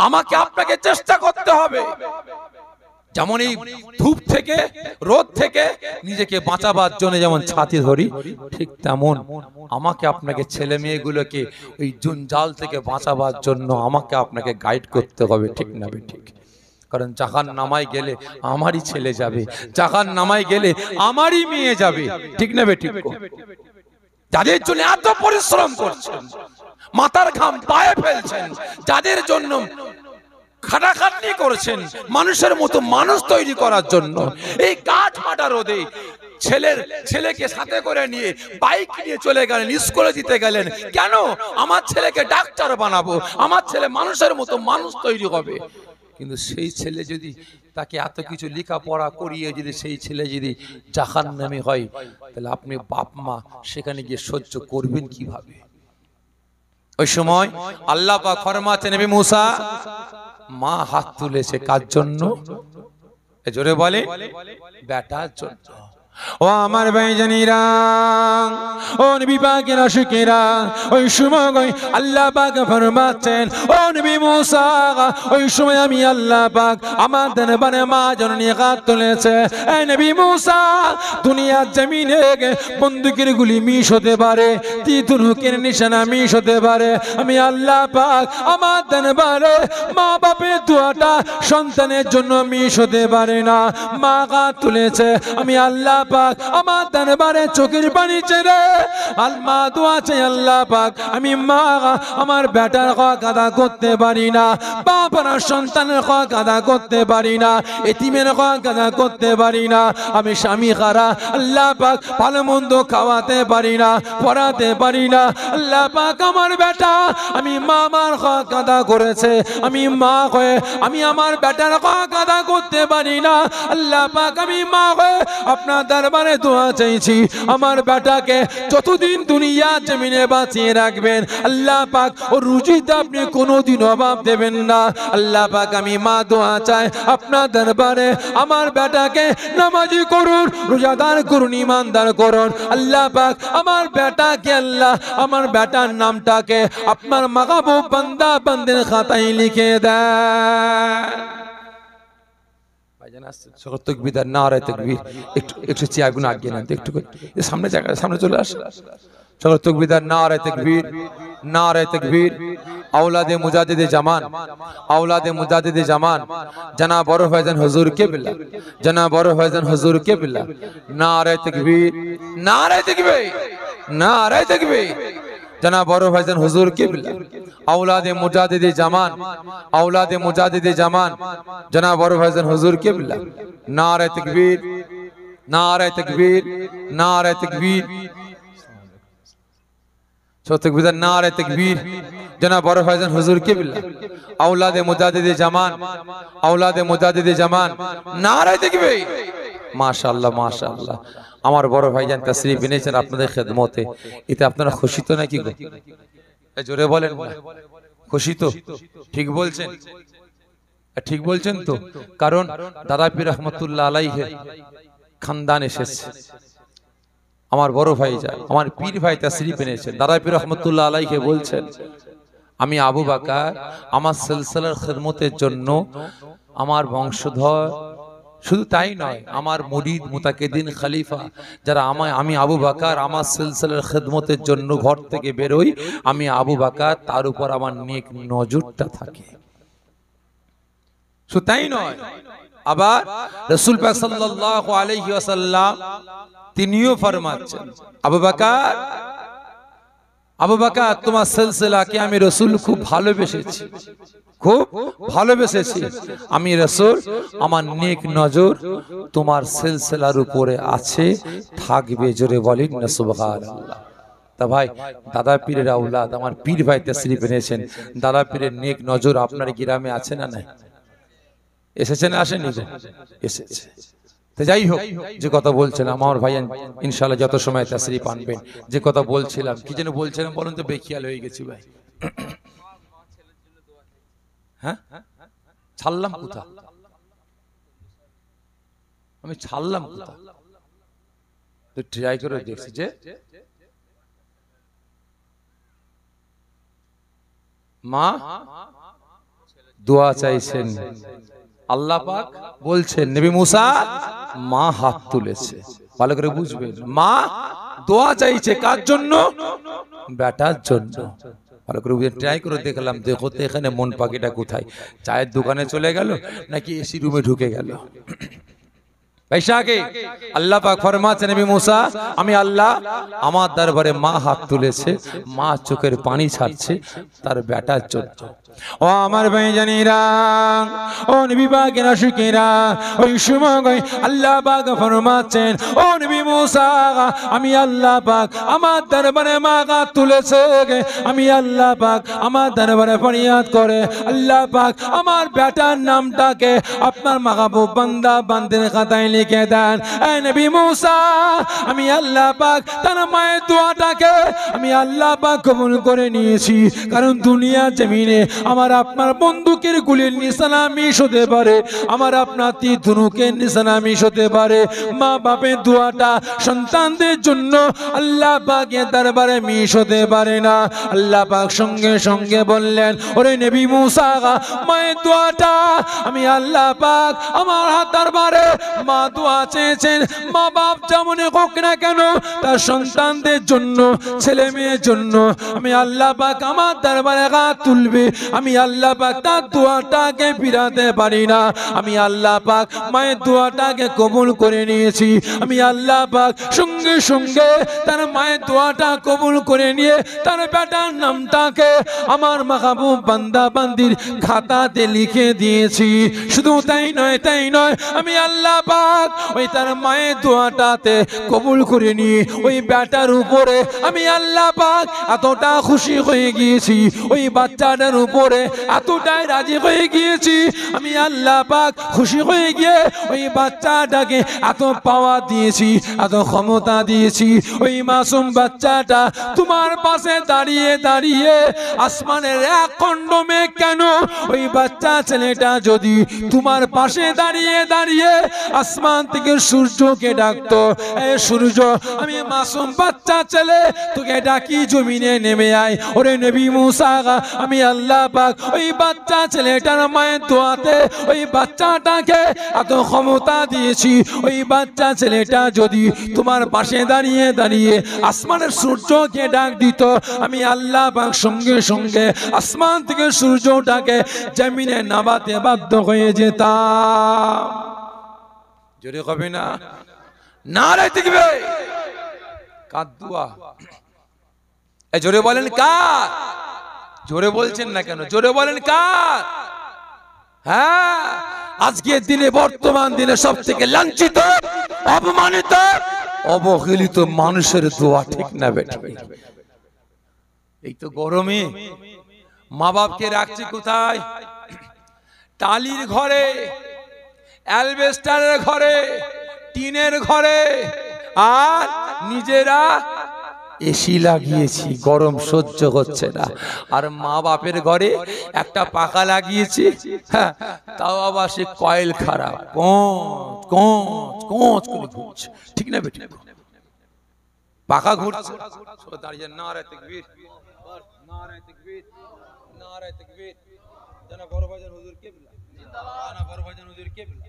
[SPEAKER 1] আমাকে আপনাকে চেষ্টা করতে হবে, যেমন এই ধূপ থেকে, রোদ থেকে নিজেকে বাঁচাবার জন্য যেমন ছাতি ধরি, ঠিক তেমন আমাকে আপনাকে ছেলে মেয়েগুলোকে ওই জঞ্জাল থেকে বাঁচাবার জন্য আমাকে আপনাকে গাইড করতে হবে, ঠিক না ঠিক? কারণ জাহান্নামায় গেলে আমারই ছেলে যাবে, জাহান্নামায় গেলে আমারই মেয়ে যাবে, ঠিক না ঠিক? যাদের জন্য এত পরিশ্রম করছেন, মাথার ঘাম পায়ে ফেলছেন, যাদের জন্য খাটাখাটনি করছেন মানুষের মতো মানুষ তৈরি করার জন্য, এই কাঠ ফাটা রোদে ছেলেকে সাথে করে নিয়ে বাইক নিয়ে চলে গেলেন, স্কুলে দিতে গেলেন, কেন? আমার ছেলেকে ডাক্তার বানাবো, আমার ছেলে মানুষের মতো মানুষ তৈরি হবে। কিন্তু সেই ছেলে যদি, তাকে এত কিছু লেখাপড়া করিয়ে যদি সেই ছেলে যদি জাহান্নামী হয়, তাহলে আপনি বাপ মা সেখানে গিয়ে সহ্য করবেন কিভাবে? ওই সময় আল্লাহ পাক ফরমাতে নবী মুসা, মা হাত তুলেছে কার জন্য? জোরে বলে, বেটার জন্য। ও আমার ভাইজানেরা, ও নবী পাকের আশিকেরা, ওই সময় আল্লাহ পাক ফরমাচ্ছেন, ও নবী মুসা, ওই সময় আমি আল্লাহ পাক আমার দরবারে মা জননী হাত তুলেছে। এই নবী মুসা, দুনিয়ার জমিনে বন্দুকের গুলি মিশ হতে পারে, তীর-ধনুকের নিশানা মিশ হতে পারে, আমি আল্লাহ পাক আমার দরবারে মা বাপের দোয়াটা সন্তানের জন্য মিশ হতে পারে না। মা হাত তুলেছে, আমি আল্লাহ পাক আমার দরবারে চোখের পানি ছেড়ে আল্লাহ দোয়া চাই, আল্লাহ পাক আমি মা আমার বেটার হক আদা করতে পারি না, বাবার সন্তানের হক আদা করতে পারি না, এতিমের হক আদা করতে পারি না, আমি স্বামী হারা, আল্লাহ পাক ভালো মন্দ খাওয়াতে পারি না, পড়াতে পারি না, আল্লাহ পাক আমার বেটা আমি মা আমার হক আদা করেছে, আমি মা হয়ে আমি আমার বেটার হক আদা করতে পারি না, আল্লাহ পাক আমি মা হয়ে আপনার দরবারে দোয়া চাইছি, আমার বেটাকে যতদিন দুনিয়া জমিনে বাঁচিয়ে রাখবেন আল্লাহ পাক ও রুজিতে আপনি কোনোদিন অভাব দেবেন না। আল্লাহ পাক আমি মা দোয়া চাই আপনার দরবারে আমার বেটাকে নামাজি করুন, রোজাদার করুন, ইমানদার করুন, আল্লাহ পাক আমার বেটাকে, আল্লাহ আমার বেটার নামটাকে আপনার মাহবুব বান্দা বান্দির খাতায় লিখে দেন। একটু চেয়ারগুলো আগিয়ে নেন, একটু সামনে জায়গা, সামনে চলে আসে। তকবীর, নারে তাকবীর, নারে তাকবীর। औलादे मुजादिद जमान, औलादे मुजादिद जमान जनाब बड़ फैज़न हुजूर किबला, जनाब बड़ फैज़न हुजूर किबला। नारे तकबीर, नारे तकबीर, नारे तकबीर। जनाब बड़ फैज़न हुजूर किबला, औलादे मुजादिद जमान, औलादे मुजादिद जमान जनाब बड़ फैज़न हुजूर किबला। नारे तकबीर, नारे तकबीर, नारे तकबीर। তাকবীর, নারে তাকবীর। জনাব বড় ভাইজান হুজুর কিবলা, আওলাদে মুজাদ্দিদে জামান, আওলাদে মুজাদ্দিদে জামান, নারে তাকবীর। মাশাআল্লাহ মাশাআল্লাহ। আমার বড় ভাইজান তাশরীফ এনেছেন আপনাদের খেদমতে, এতে আপনারা খুশি তো নাকি গো? জোরে বলেন না, খুশি তো? ঠিক বলছেন, ঠিক বলছেন তো? কারণ দাদা পীর রহমতুল্লাহ আলাইহি খানদান এসেছে। আমার বড় ভাই যা আমার পীর ভাই তাশরীফ এনেছেন, দাদা পীর রহমতুল্লাহ আলাইহি বলছেন, আমি আবু বকর আমার সিলসিলার খিদমতের জন্য আমার বংশধর, শুধু তাই নয় আমার মুরিদ মুতাকিদিন খলিফা যারা আমি আবু বকর আমার সিলসিলার খিদমতের জন্য ঘর থেকে বেরোই, আমি আবু বকর তার উপর আমার নেক নজরটা থাকে। শুধু তাই নয়, আবার রাসূল পাক সাল্লাল্লাহু আলাইহি ওয়াসাল্লাম তিনিও ফরমাচ্ছেন, আবু বকর আবু বকর তোমার সিলসিলাকে আমি রাসূল খুব ভালোবেসেছি, খুব ভালোবেসেছি। আমি রাসূল আমার নেক নজর তোমার সিলসিলার উপরে আছে, থাকবে। জোরে বলেন না সুবহানাল্লাহ। তা ভাই দাদা পীরের আওলাদ আমার পীর ভাই তাশরীফ এনেছেন, দাদা পীরের নেক নজর আপনার গ্রামে আছে না নাই? এসেছে না আসেনি? এসেছে। তো যাই হোক, যে কথা বলছিলাম আমার ভাই ইনশাআল্লাহ যত সময় তাশরীফ আনবেন, যে কথা বলছিলাম কি যেন বলছিলাম বলুন তো, বেখিয়াল হয়ে গেছি ভাই। হ্যাঁ ছাড়লাম কোথা, আমি ছাড়লাম কোথা, তো ট্রাই করে দেখছি যে মা দোয়া চাইছেন, আল্লাহ পাক বলছেন নবী মুসা মা হাত তুলেছে। ভালো করে বুঝবেন, মা দোয়া চাইছে কার জন্য? বেটার জন্য। ভালো করে ট্রাই করে দেখলাম, দেখো তো এখানে মন পাখিটা কোথায়, চায়ের দোকানে চলে গেল নাকি এসি রুমে ঢুকে গেল? আল্লাহ পাক ফরমাচ্ছে নবী মুসা আমি আল্লাহ আমার দরবারে মা হাত তুলেছে, মা চোখের পানি ছাড়ছে তার বেটার জন্য। ও আমার ভাইজানেরা, ও নবী পাকের আশিকেরা, ওই সময় আল্লাহ পাক ফরমাচ্ছেন, ও নবী মুসা আমি আল্লাহ পাক আমার দরবারে মা হাত তুলেছে, আমি আল্লাহ পাক আমার দরবারে ফরিয়াদ করে আল্লাহ পাক আমার বেটার নামটাকে আপনার মাহবুব বান্দা বান্দির খাতায় লিখে দেন। এ নবী মুসা আমি আল্লাহ পাক তার মায়ের দোয়াটাকে আমি আল্লাহ পাক কবুল করে নিয়েছি, কারণ দুনিয়া জমিনে আমার আপনার বন্দুকের গুলির নিশানা মিস হতে পারে, আমার আপনার তীর ধনুকের নিশানা মিস হতে পারে, মা বাপের দোয়াটা সন্তানদের জন্য আল্লাহ পাকের দরবারে মিস হতে পারে না। আল্লাহ পাক সঙ্গে সঙ্গে বললেন, ওরে নবী মুসা মায়ের দোয়াটা আমি আল্লাহ পাক আমার হাত দরবারে মা দোয়া চেয়েছেন, মা বাপ যেমন হোক না কেন তার সন্তানদের জন্য ছেলে মেয়ের জন্য আমি আল্লাহ পাক আমার দরবারে হাত তুলবে, আমি আল্লাহ পাক তার দোয়াটাকে ফিরাতে পারি না। আমি আল্লাহ পাক মায়ের দোয়াটাকে কবুল করে নিয়েছি, আমি আল্লাহ পাক সঙ্গে সঙ্গে তার মায়ের দোয়াটা কবুল করে নিয়ে তার বেটার নামটাকে আমার মাহবুব বান্দা বান্দির খাতাতে লিখে দিয়েছি। শুধু তাই নয়, তাই নয়, আমি আল্লাহ পাক ওই তার মায়ের দোয়াটাতে কবুল করে নিয়ে ওই বেটার উপরে আমি আল্লাহ পাক এতটা খুশি হয়ে গিয়েছি, ওই বাচ্চাটার উপরে এতটাই রাজি হয়ে গিয়েছি, আমি আল্লাহ পাক খুশি হয়ে গিয়ে ওই বাচ্চাটাকে এত পাওয়ার দিয়েছি, এত ক্ষমতা দিয়েছি, ওই মাসুম বাচ্চাটা তোমার পাশে দাঁড়িয়ে দাঁড়িয়ে আসমানের এক খণ্ড মেঘ কেন, ওই বাচ্চা ছেলেটা যদি তোমার পাশে দাঁড়িয়ে দাঁড়িয়ে আসমান থেকে সূর্যকে ডাকতো, এ সূর্য আমি মাসুম বাচ্চা ছেলে তোকে ডাকি জমিনে নেমে আয়। ওরে নবী মুসা আমি আল্লাহ পাক ওই বাচ্চা ছেলেটার মায়ের দোয়াতে ওই বাচ্চাটাকে এত ক্ষমতা দিয়েছি, ওই বাচ্চা ছেলেটা যদি তোমার পাশে দাঁড়িয়ে দাঁড়িয়ে আসমানের সূর্যকে ডাক দিত, আমি আল্লাহ পাক সঙ্গে সঙ্গে আসমান থেকে সূর্যটাকে জমিনে নামাতে বাধ্য হয়ে যেতাম। জোরে হবে না, নারে দেখবে কার দোয়া? এই জোরে বলেন কার? জোরে বলছেন না কেন? জোরে বলেন কার? হ্যাঁ, আজকের দিনে বর্তমান দিনে সব থেকে লাঞ্ছিত, অপমানিত, অবহেলিত মানুষের দোয়া, ঠিক না বেটা? এই তো গরমে মা বাপকে রাখছে কোথায়? টালির ঘরে, অ্যালবেস্টারের ঘরে, টিনের ঘরে, আর নিজেরা এসি লাগিয়েছি, গরম সহ্য হচ্ছে না। আর মা বাপের ঘরে একটা পাখা লাগিয়েছি, হ্যাঁ, তাও আবার সে কয়েল খারাপ, কোঁচ কোঁচ কোঁচ করে ঘুরছে। ঠিক না বেঠিক? পাখা ঘুরছে, দাঁড়িয়ে নারে তাকবীর, নারে তাকবীর, নারে তাকবীর। জানা বড় ভাইজান হুজুর কিবলা জিন্দাবাদ, জানা বড় ভাইজান হুজুর কিবলা,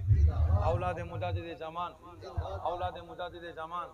[SPEAKER 1] আওলাদে মুজাদ্দিদে জামান, আওলাদে মুজাদ্দিদে জামান।